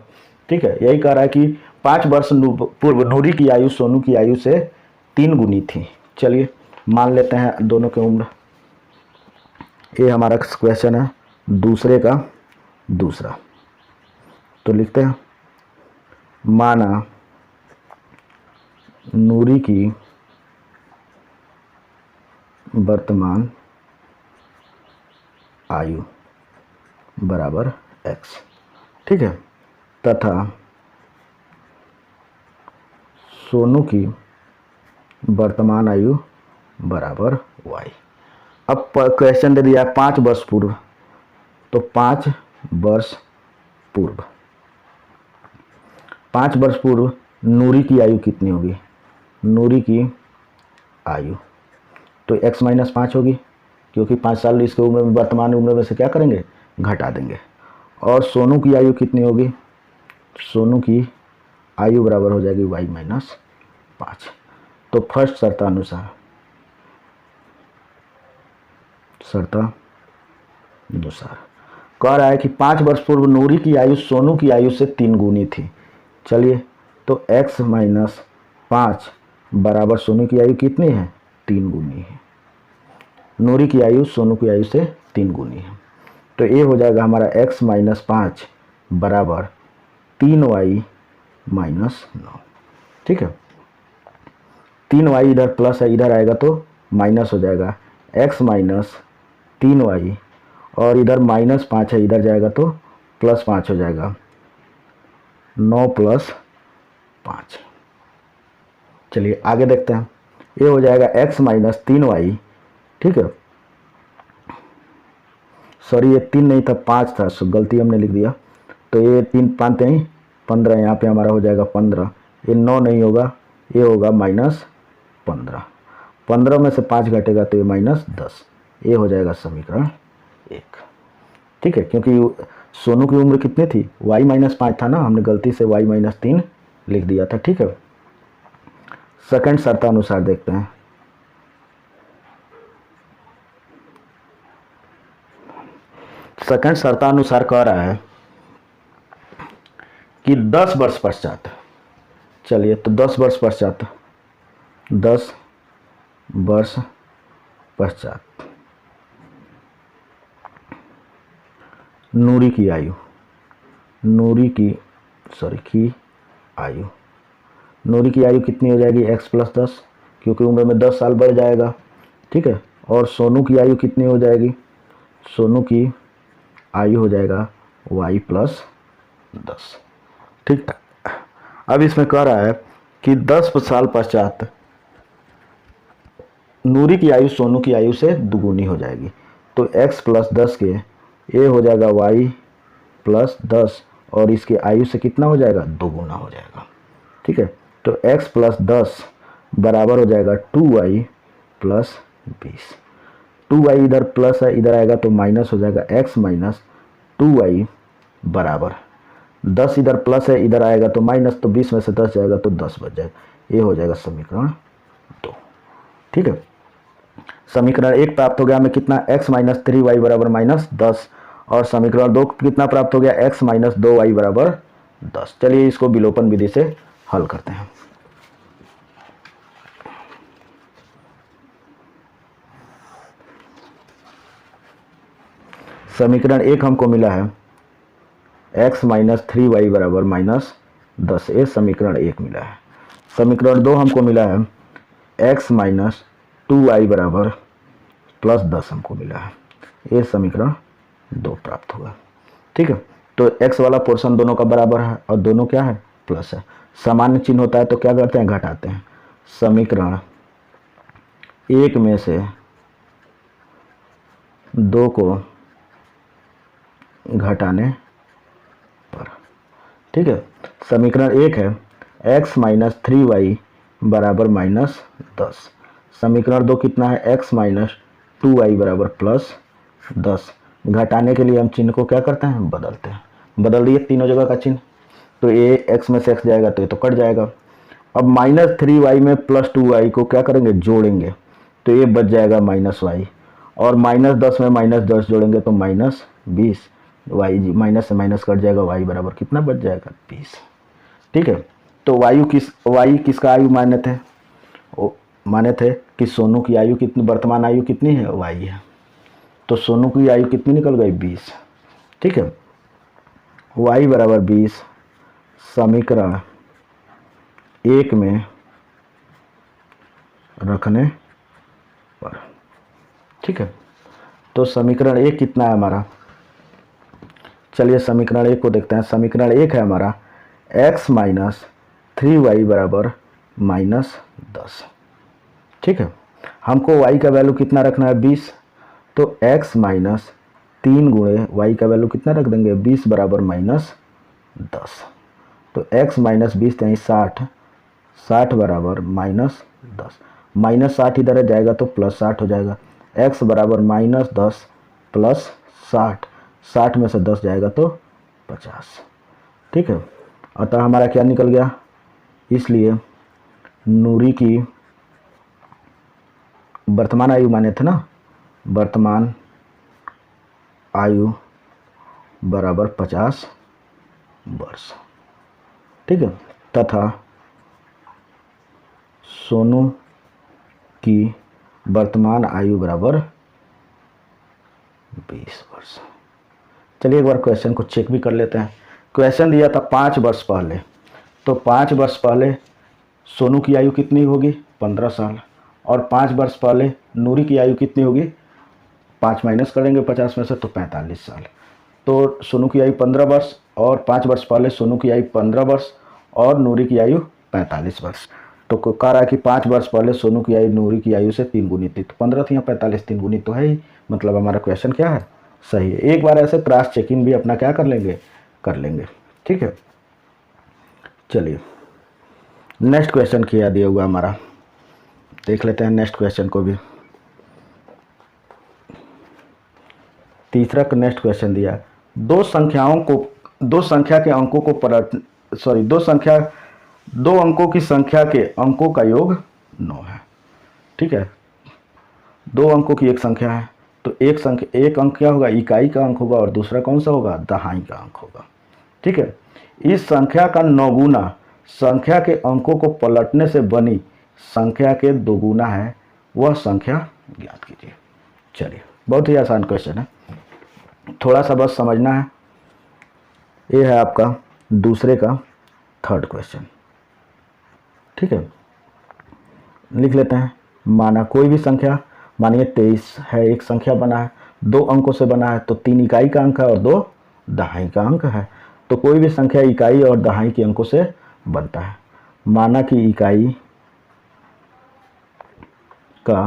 ठीक है, यही कह रहा है कि 5 वर्ष पूर्व नूरी की आयु सोनू की आयु से 3 गुनी थी। चलिए मान लेते हैं दोनों की उम्र। ये हमारा क्वेश्चन है दूसरे का दूसरा। तो लिखते हैं, माना नूरी की वर्तमान आयु बराबर x। ठीक है, तथा सोनू की वर्तमान आयु बराबर y। अब क्वेश्चन दे दिया है 5 वर्ष पूर्व, तो 5 वर्ष पूर्व, 5 वर्ष पूर्व नूरी की आयु कितनी होगी? नूरी की आयु तो x माइनस 5 होगी, क्योंकि 5 साल इसके उम्र में, वर्तमान उम्र में से क्या करेंगे? घटा देंगे। और सोनू की आयु कितनी होगी? सोनू की आयु बराबर हो जाएगी y माइनस 5। तो फर्स्ट शर्तानुसार कह रहा है कि 5 वर्ष पूर्व नूरी की आयु सोनू की आयु से 3 गुनी थी। चलिए, तो x माइनस 5 बराबर सोनू की आयु कितनी है? 3 गुनी है। नूरी की आयु सोनू की आयु से 3 गुनी है, तो ये हो जाएगा हमारा x माइनस 5 बराबर 3y माइनस 9। ठीक है, 3y इधर प्लस है, इधर आएगा तो माइनस हो जाएगा, x माइनस 3y, और इधर माइनस 5 है, इधर जाएगा तो प्लस 5 हो जाएगा, 9 प्लस 5। चलिए आगे देखते हैं। ये हो जाएगा x माइनस 3y। ठीक है, सॉरी ये 3 नहीं था, 5 था, सो गलती हमने लिख दिया। तो ये 3 5 नहीं 15, यहाँ पे हमारा हो जाएगा 15। ये 9 नहीं होगा, ये होगा माइनस 15। 15 में से 5 घटेगा तो ये माइनस 10। ये हो जाएगा समीकरण 1। ठीक है, क्योंकि सोनू की उम्र कितनी थी? y माइनस 5 था ना, हमने गलती से y माइनस 3 लिख दिया था। ठीक है, सेकंड शर्तानुसार देखते हैं। सेकंड शर्तानुसार कह रहा है कि 10 वर्ष पश्चात, चलिए तो 10 वर्ष पश्चात, 10 वर्ष पश्चात नूरी की आयु, नूरी की आयु, नूरी की आयु कितनी हो जाएगी? x प्लस 10, क्योंकि उम्र में 10 साल बढ़ जाएगा। ठीक है, और सोनू की आयु कितनी हो जाएगी? सोनू की आयु हो जाएगा y प्लस 10। ठीक है, अब इसमें कह रहा है कि 10 साल पश्चात नूरी की आयु सोनू की आयु से दुगुनी हो जाएगी। तो x प्लस 10 के ये हो जाएगा y प्लस 10, और इसके आयु से कितना हो जाएगा? दोगुना हो जाएगा। ठीक है, तो x प्लस 10 बराबर हो जाएगा 2y प्लस 20। 2y इधर प्लस है, इधर आएगा तो माइनस हो जाएगा, x माइनस 2y बराबर 10 इधर प्लस है, इधर आएगा तो माइनस, तो 20 में से 10 जाएगा तो 10 बच जाएगा। ये हो जाएगा समीकरण 2। ठीक है, समीकरण 1 प्राप्त हो गया हमें कितना? x माइनस 3y बराबर माइनस 10, और समीकरण 2 कितना प्राप्त हो गया? x माइनस 2y बराबर 10। चलिए इसको विलोपन विधि से हल करते हैं। समीकरण 1 हमको मिला है x माइनस 3y बराबर माइनस 10, ये समीकरण 1 मिला है। समीकरण 2 हमको मिला है x माइनस 2y बराबर प्लस 10 हमको मिला है, ये समीकरण 2 प्राप्त हुआ। ठीक है, तो x वाला पोर्शन दोनों का बराबर है और दोनों क्या है? प्लस है। सामान्य चिन्ह होता है तो क्या करते हैं? घटाते हैं। समीकरण 1 में से 2 को घटाने पर, ठीक है, समीकरण 1 है x माइनस 3y बराबर माइनस 10। समीकरण 2 कितना है? x माइनस 2y बराबर प्लस 10। घटाने के लिए हम चिन्ह को क्या करते हैं? बदलते हैं। बदल दिए तीनों जगह का चिन्ह, तो ये x में से x जाएगा तो ये तो कट जाएगा। अब माइनस 3y में प्लस 2y को क्या करेंगे? जोड़ेंगे, तो ये बच जाएगा माइनस y, और माइनस 10 में माइनस 10 जोड़ेंगे तो माइनस 20, y माइनस से माइनस कट जाएगा, y बराबर कितना बच जाएगा? 20। ठीक है, तो y किसका आयु माने थे? माने थे कि सोनू की आयु कितनी, वर्तमान आयु कितनी है? y है, तो सोनू की आयु कितनी निकल गई? 20। ठीक है, y बराबर 20 समीकरण 1 में रखने पर। ठीक है, तो समीकरण 1 कितना है हमारा? चलिए समीकरण 1 को देखते हैं। समीकरण 1 है हमारा x माइनस 3y बराबर माइनस 10। ठीक है। हमको y का वैल्यू कितना रखना है 20, तो x माइनस 3 गुणे y का वैल्यू कितना रख देंगे 20 बराबर -10। तो x माइनस 20 यानी 60, 60 बराबर -10, -60 इधर जाएगा तो +60 हो जाएगा। x बराबर -10 प्लस 60, 60 में से 10 जाएगा तो 50। ठीक है, अतः हमारा क्या निकल गया, इसलिए नूरी की वर्तमान आयु माने थे ना, वर्तमान आयु बराबर 50 वर्ष। ठीक है, तथा सोनू की वर्तमान आयु बराबर 20 वर्ष। चलिए एक बार क्वेश्चन को चेक भी कर लेते हैं। क्वेश्चन दिया था 5 वर्ष पहले, तो 5 वर्ष पहले सोनू की आयु कितनी होगी 15 साल, और 5 वर्ष पहले नूरी की आयु कितनी होगी, 5 माइनस करेंगे 50 में से तो 45 साल। तो सोनू की आयु 15 वर्ष और 5 वर्ष पहले सोनू की आयु 15 वर्ष और नूरी की आयु 45 वर्ष। तो कह रहा है कि 5 वर्ष पहले सोनू की आयु नूरी की आयु से 3 गुनी थी, तो 15 थी या 45 3 गुनी तो है ही, मतलब हमारा क्वेश्चन क्या है, सही है। एक बार ऐसे क्रॉस चेकिंग भी अपना क्या कर लेंगे। ठीक है, चलिए नेक्स्ट क्वेश्चन किया दिया हुआ हमारा, देख लेते हैं नेक्स्ट क्वेश्चन को भी। तीसरा का नेक्स्ट क्वेश्चन दिया, दो अंकों की संख्या के अंकों का योग 9 है। ठीक है, 2 अंकों की एक संख्या है, तो एक अंक क्या होगा, इकाई का अंक होगा, और दूसरा कौन सा होगा, दहाई का अंक होगा। ठीक है, इस संख्या का 9 गुना संख्या के अंकों को पलटने से बनी संख्या के 2 गुना है, वह संख्या ज्ञात कीजिए। चलिए, बहुत ही आसान क्वेश्चन है, थोड़ा सा बस समझना है। ये है आपका दूसरे का थर्ड क्वेश्चन। ठीक है, लिख लेते हैं। माना कोई भी संख्या, मानिए 23 है, एक संख्या बना है, 2 अंकों से बना है, तो 3 इकाई का अंक है और 2 दहाई का अंक है। तो कोई भी संख्या इकाई और दहाई के अंकों से बनता है। माना कि इकाई का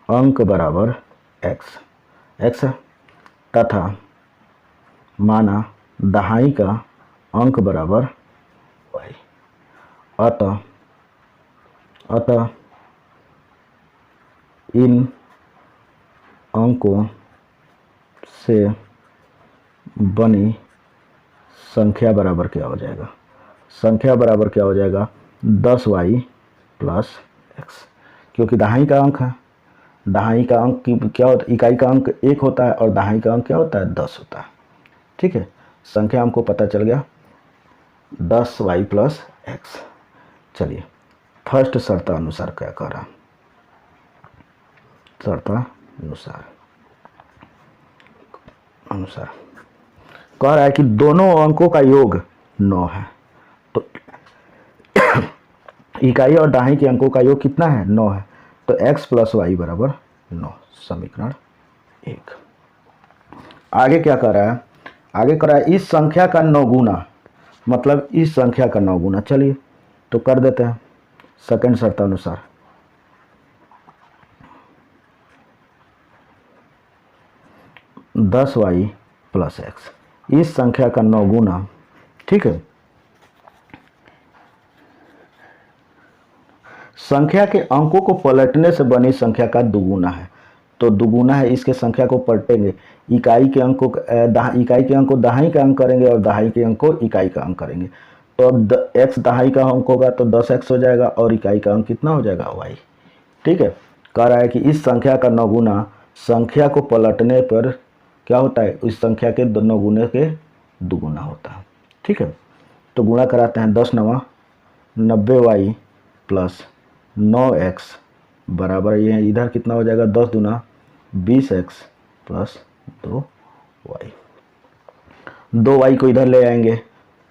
अंक बराबर x है, तथा माना दहाई का अंक बराबर y। अतः इन अंकों से बनी संख्या बराबर क्या हो जाएगा, संख्या बराबर क्या हो जाएगा 10y प्लस x, क्योंकि दहाई का अंक है, दहाई का अंक की क्या होता है, इकाई का अंक 1 होता है और दहाई का अंक क्या होता है 10 होता है। ठीक है, संख्या हमको पता चल गया 10y प्लस x। चलिए फर्स्ट शर्तानुसार क्या कह रहा, शर्तानुसार कह रहा है कि दोनों अंकों का योग 9 है, तो इकाई और दहाई के अंकों का योग कितना है 9 है, तो x प्लस वाई बराबर 9, समीकरण 1। आगे क्या कर रहा है, आगे कर रहा है इस संख्या का 9 गुना, मतलब इस संख्या का 9 गुना। चलिए तो कर देते हैं सेकंड शर्तानुसार। y प्लस एक्स, इस संख्या का 9 गुना। ठीक है, संख्या के अंकों को पलटने से बनी संख्या का दुगुना है, तो दुगुना है, इसके संख्या को पलटेंगे, इकाई के अंक को दहाई का अंक करेंगे और दहाई के अंक को इकाई का अंक करेंगे। तो अब x दहाई का अंक होगा तो 10x हो जाएगा और इकाई का अंक कितना हो जाएगा y। ठीक है, कह रहा है कि इस संख्या का 9 गुना संख्या को पलटने पर क्या होता है, इस संख्या के 9 गुने के दुगुना होता है। ठीक है, तो गुणा कराते हैं, 10 9 90y प्लस 9x बराबर, ये इधर कितना हो जाएगा 10 दूना 20x प्लस 2y। 2y को इधर ले आएंगे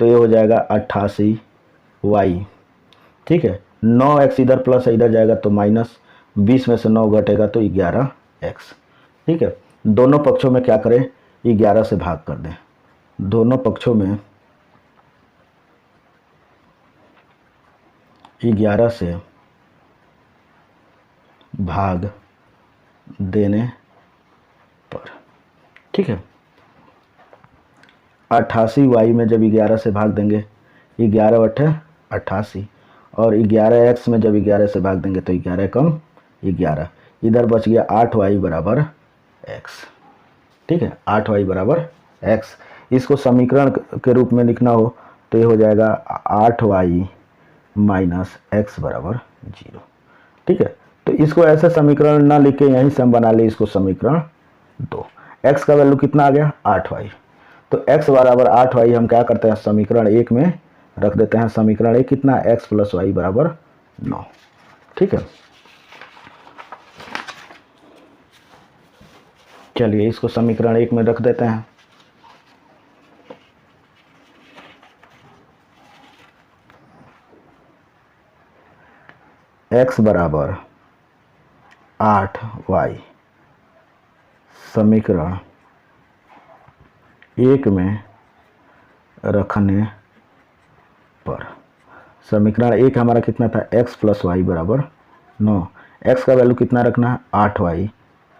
तो ये हो जाएगा 88y। ठीक है, 9x इधर प्लस है, इधर जाएगा तो माइनस, 20 में से 9 घटेगा तो 11x। ठीक है, दोनों पक्षों में क्या करें, 11 से भाग कर दें, दोनों पक्षों में 11 से भाग देने पर, ठीक है। 88y में जब 11 से भाग देंगे, 11 × 8 = 88, और 11x में जब 11 से भाग देंगे तो 11 कम 11, इधर बच गया 8y = x, ठीक है। 8y = x। इसको समीकरण के रूप में लिखना हो तो ये हो जाएगा 8y - x = 0, ठीक है। तो इसको ऐसे समीकरण ना लिख के यहीं से हम बना ले इसको समीकरण 2। x का वैल्यू कितना आ गया 8y, तो x = 8y हम क्या करते हैं समीकरण 1 में रख देते हैं। समीकरण 1 कितना x + y = 9, ठीक है। चलिए इसको समीकरण 1 में रख देते हैं। x = 8y समीकरण 1 में रखने पर, समीकरण 1 हमारा कितना था x + y = 9, x का वैल्यू कितना रखना है 8y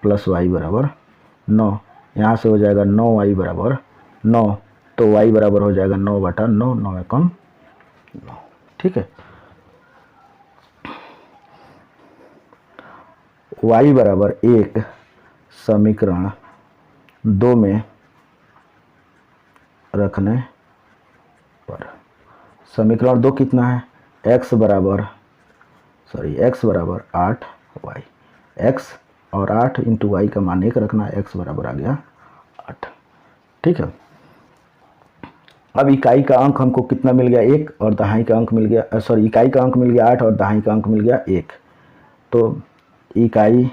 + y = 9, यहाँ से हो जाएगा 9y = 9, तो y बराबर हो जाएगा 9/9, 9 एकम 9, ठीक है। y = 1 समीकरण 2 में रखने पर, समीकरण 2 कितना है x = 8y, x और 8 × y का मान 1 रखना, x बराबर आ गया 8, ठीक है। अब इकाई का अंक हमको कितना मिल गया 1, और दहाई का अंक मिल गया इकाई का अंक मिल गया 8 और दहाई का अंक मिल गया 1, तो इकाई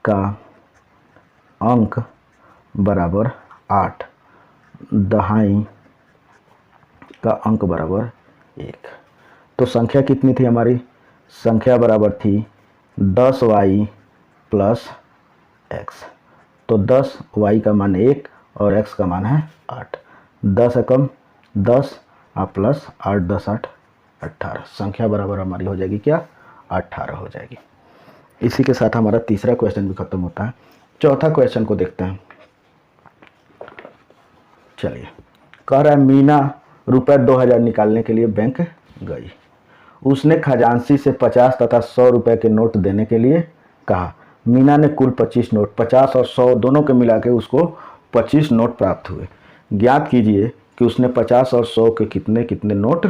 का अंक बराबर 8, दहाई का अंक बराबर 1, तो संख्या कितनी थी हमारी, संख्या बराबर थी 10y + x, तो 10y का मान 1 और x का मान है 8, 10 एकम 10 प्लस 8 10 8 18, संख्या बराबर हमारी हो जाएगी क्या 18 हो जाएगी। इसी के साथ हमारा तीसरा क्वेश्चन भी खत्म होता है। चौथा क्वेश्चन को देखते हैं। चलिए, कह रहा है मीना रुपये 2000 निकालने के लिए बैंक गई। उसने खजांची से 50 तथा 100 रुपये के नोट देने के लिए कहा। मीना ने कुल 25 नोट, 50 और 100 दोनों के मिला के उसको 25 नोट प्राप्त हुए। ज्ञात कीजिए कि उसने 50 और 100 के कितने कितने नोट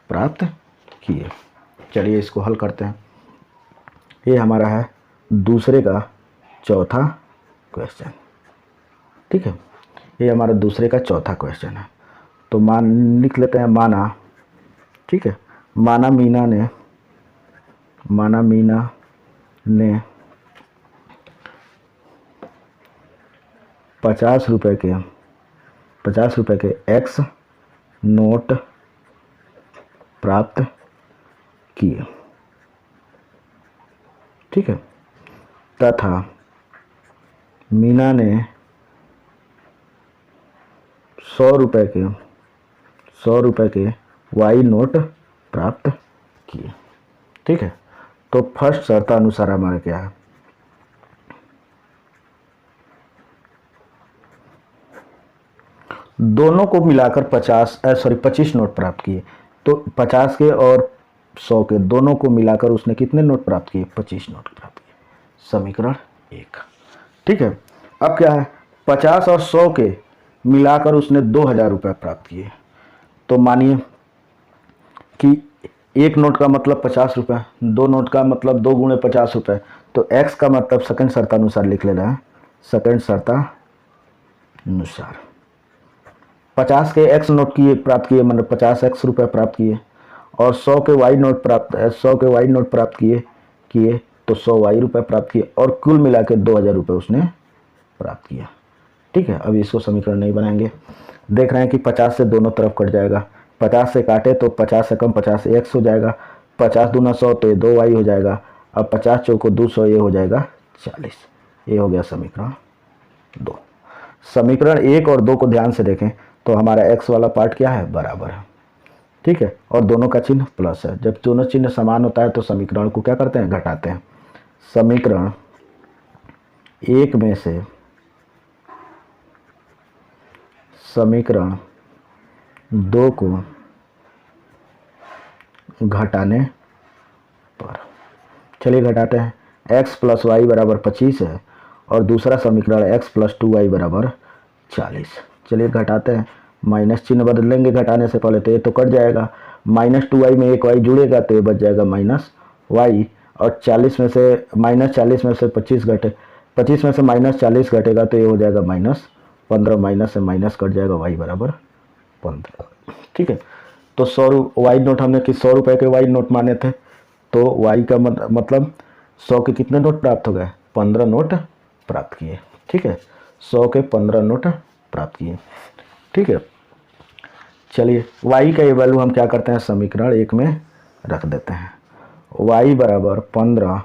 प्राप्त किए। चलिए इसको हल करते हैं। ये हमारा है दूसरे का चौथा क्वेश्चन, ठीक है। ये हमारा दूसरे का चौथा क्वेश्चन है। तो लिख लेते हैं माना, ठीक है। माना मीना ने 50 रुपए के एक्स नोट प्राप्त किए, ठीक है, तथा मीना ने 100 रुपए के वाई नोट प्राप्त किए, ठीक है। तो फर्स्ट शर्त अनुसार हमारा क्या है, दोनों को मिलाकर 25 नोट प्राप्त किए। तो 50 के और 100 के दोनों को मिलाकर उसने कितने नोट प्राप्त किए, 25 नोट प्राप्त किए। समीकरण 1, ठीक है। अब क्या है, 50 और 100 के मिलाकर उसने 2000 रुपये प्राप्त किए। तो मानिए कि एक नोट का मतलब 50 रुपये, 2 नोट का मतलब 2 × 50 रुपये। तो x का मतलब सेकंड शर्तानुसार लिख लेना है। सेकंड शर्तानुसार 50 के x नोट प्राप्त किए, मतलब 50x रुपये प्राप्त किए, और 100 के y नोट प्राप्त किए तो 100 y रुपये प्राप्त किए, और कुल मिला के 2000 रुपये उसने प्राप्त किया, ठीक है। अभी इसको समीकरण नहीं बनाएंगे। देख रहे हैं कि 50 से दोनों तरफ कट जाएगा। 50 से काटे तो 50 से कम 50 से x हो जाएगा, 50 दूना 100 तो ये 2y हो जाएगा। अब 50 चौको 200, ये हो जाएगा 40। ये हो गया समीकरण 2। समीकरण 1 और 2 को ध्यान से देखें तो हमारा x वाला पार्ट क्या है, बराबर है, ठीक है, और दोनों का चिन्ह प्लस है। जब दोनों चिन्ह समान होता है तो समीकरण को क्या करते हैं, घटाते हैं। समीकरण एक में से समीकरण दो को घटाने पर, चलिए घटाते हैं। x प्लस वाई बराबर 25 है और दूसरा समीकरण x प्लस 2y बराबर 40। चलिए घटाते हैं, माइनस चिन्ह बदलेंगे घटाने से पहले, तो ये तो कट जाएगा, -2y में एक y जुड़ेगा तो ये बच जाएगा -y, और 40 में से -40 में से 25 घटे, 25 में से -40 घटेगा तो ये हो जाएगा -15, माइनस से माइनस कट जाएगा, y बराबर 15। ठीक है, तो 100 वाई नोट हमने 100 रुपये के वाई नोट माने थे, तो वाई का मतलब 100 के कितने नोट प्राप्त हो गए? 15 नोट प्राप्त किए। ठीक है, 100 के 15 नोट प्राप्त किए। ठीक है, चलिए y का ये वैल्यू हम क्या करते हैं, समीकरण एक में रख देते हैं। y बराबर 15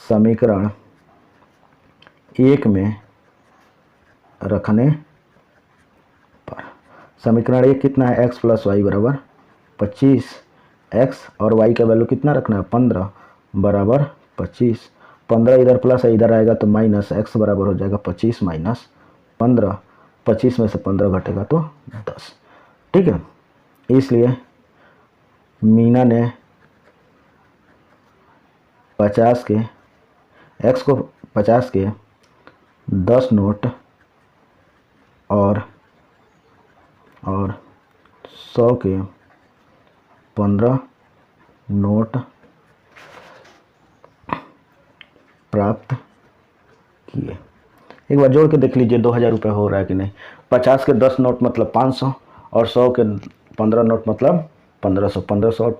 समीकरण एक में रखने पर, समीकरण एक कितना है, x प्लस वाई बराबर 25, x और y का वैल्यू कितना रखना है, 15 बराबर 25, 15 इधर प्लस है इधर आएगा तो माइनस, x बराबर हो जाएगा 25 माइनस 15, 25 में से 15 घटेगा तो 10। ठीक है, इसलिए मीना ने 50 के x को 50 के 10 नोट और 100 के 15 नोट प्राप्त किए। एक बार जोड़ के देख लीजिए 2000 रुपये हो रहा है कि नहीं। 50 के 10 नोट मतलब 500 और 100 के 15 नोट मतलब 1500, 1500 और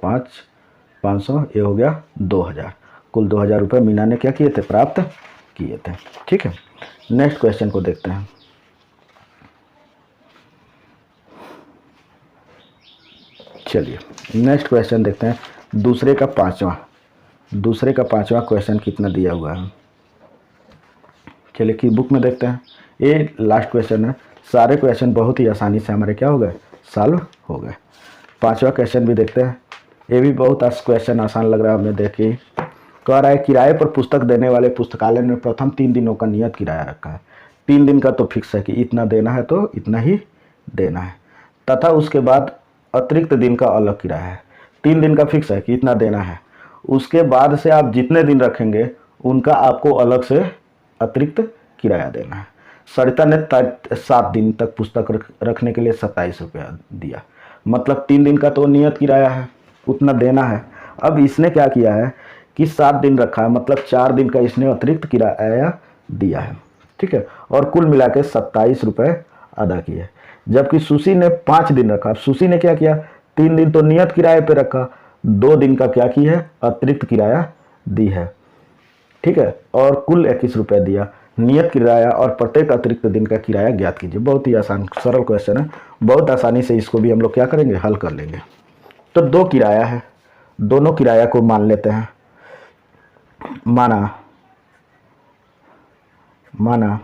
500, ये हो गया 2000। कुल 2000 रुपये मीना ने क्या किए थे, प्राप्त किए थे। ठीक है, नेक्स्ट क्वेश्चन को देखते हैं। चलिए नेक्स्ट क्वेश्चन देखते हैं, दूसरे का पांचवा क्वेश्चन कितना दिया हुआ है। चलिए कि बुक में देखते हैं, ये लास्ट क्वेश्चन है। सारे क्वेश्चन बहुत ही आसानी से हमारे क्या हो गए, सॉल्व हो गए। पांचवा क्वेश्चन भी देखते हैं, ये भी बहुत क्वेश्चन आसान लग रहा है हमें। देखिए कह रहा है, किराए पर पुस्तक देने वाले पुस्तकालय ने प्रथम 3 दिनों का नियत किराया रखा है। 3 दिन का तो फिक्स है कि इतना देना है तो इतना ही देना है, तथा उसके बाद अतिरिक्त दिन का अलग किराया है। 3 दिन का फिक्स है कि इतना देना है, उसके बाद से आप जितने दिन रखेंगे उनका आपको अलग से अतिरिक्त किराया देना है। सरिता ने 7 दिन तक पुस्तक रखने के लिए 27 रुपया दिया, मतलब 3 दिन का तो नियत किराया है, उतना देना है। अब इसने क्या किया है कि 7 दिन रखा है, मतलब 4 दिन का इसने अतिरिक्त किराया दिया है। ठीक है, और कुल मिला के 27 रुपये अदा किए। जबकि सुशी ने 5 दिन रखा। अब सुशी ने क्या किया, 3 दिन तो नियत किराए पे रखा, 2 दिन का क्या की है, अतिरिक्त किराया दी है। ठीक है, और कुल 21 रुपये दिया। नियत किराया और प्रत्येक अतिरिक्त दिन का किराया ज्ञात कीजिए। बहुत ही आसान सरल क्वेश्चन है, बहुत आसानी से इसको भी हम लोग क्या करेंगे, हल कर लेंगे। तो 2 किराया है, दोनों किराया को मान लेते हैं। माना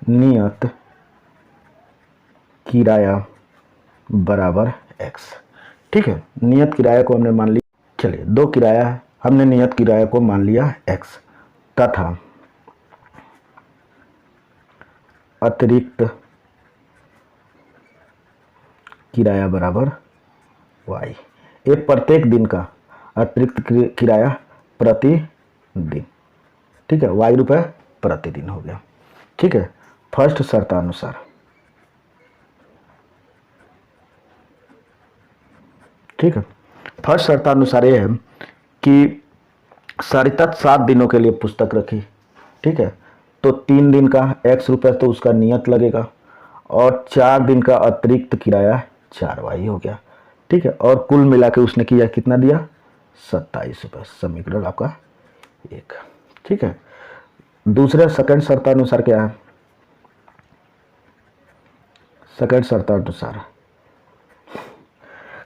नियत किराया बराबर x। ठीक है, नियत किराया को हमने मान लिया। चलिए 2 किराया है, हमने नियत किराया को मान लिया x, तथा अतिरिक्त किराया बराबर y। ये प्रत्येक दिन का अतिरिक्त किराया प्रति दिन। ठीक है, y रुपये प्रतिदिन हो गया। ठीक है, फर्स्ट शर्तानुसार ठीक है, फर्स्ट शर्तानुसार ये है कि सरिता 7 दिनों के लिए पुस्तक रखी। ठीक है, तो 3 दिन का x रुपये तो उसका नियत लगेगा, और 4 दिन का अतिरिक्त किराया 4y हो गया। ठीक है, और कुल मिला के उसने किया कितना दिया, 27 रुपये। समीकरण आपका 1। ठीक है, दूसरे सेकंड शर्तानुसार क्या है, सेकंड शर्तानुसार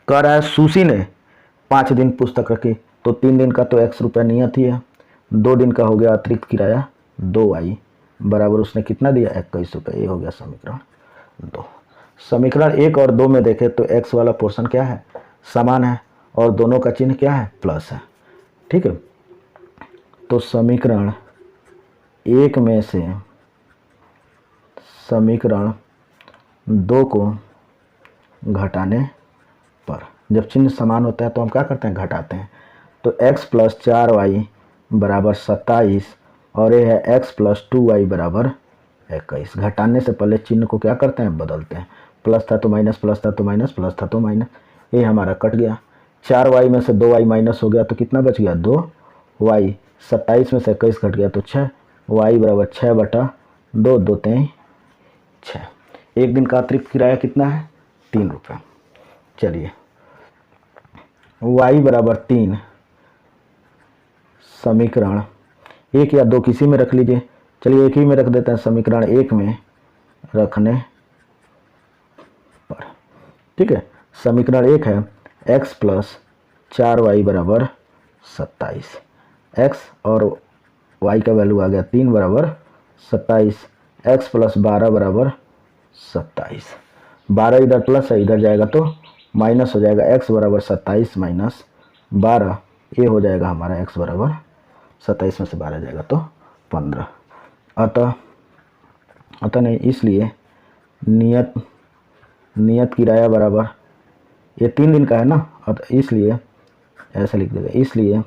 कह रहा है सुशी ने 5 दिन पुस्तक रखी, तो 3 दिन का तो x रुपया नियत ही है, 2 दिन का हो गया अतिरिक्त किराया 2y बराबर उसने कितना दिया, 21 रुपये। ये हो गया समीकरण 2। समीकरण 1 और 2 में देखें तो x वाला पोर्शन क्या है, समान है, और दोनों का चिन्ह क्या है, प्लस है। ठीक है, तो समीकरण 1 में से समीकरण 2 को घटाने पर, जब चिन्ह समान होता है तो हम क्या करते हैं, घटाते हैं। तो x + 4y = 27 और ये है x + 2y = 21। घटाने से पहले चिन्ह को क्या करते हैं, बदलते हैं। प्लस था तो माइनस, प्लस था तो माइनस, प्लस था तो माइनस, ये हमारा कट गया। 4y में से 2y माइनस हो गया तो कितना बच गया, 2y। 27 में से 21 घट गया तो 6, y = 6/2, 2 3 6। एक दिन का अतिरिक्त किराया कितना है, 3 रुपये। चलिए y = 3 समीकरण 1 या 2 किसी में रख लीजिए। चलिए एक ही में रख देते हैं, समीकरण 1 में रखने पर। ठीक है, समीकरण 1 है x + 4y = 27। x और y का वैल्यू आ गया 3 = 27। x + 12 = 27। 12 इधर प्लस है, इधर जाएगा तो माइनस हो जाएगा। x = 27 - 12, ये हो जाएगा हमारा x = 27 में से 12 जाएगा तो 15। अतः नहीं, इसलिए नियत किराया बराबर, ये 3 दिन का है ना, अतः इसलिए ऐसा लिख देगा, इसलिए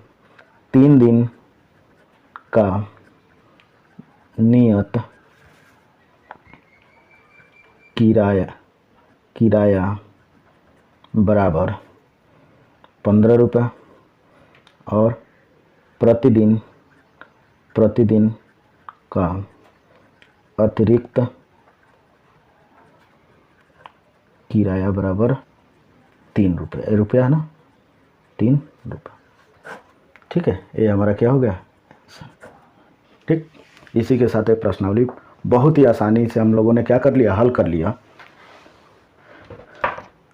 3 दिन का नियत किराया बराबर 15 रुपये और प्रतिदिन का अतिरिक्त किराया बराबर 3 रुपये। रुपया है ना, 3 रुपये। ठीक है, ये हमारा क्या हो गया। ठीक, इसी के साथ एक प्रश्नावली बहुत ही आसानी से हम लोगों ने क्या कर लिया, हल कर लिया।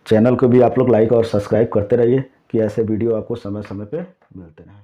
चैनल को भी आप लोग लाइक और सब्सक्राइब करते रहिए कि ऐसे वीडियो आपको समय समय पे मिलते रहें।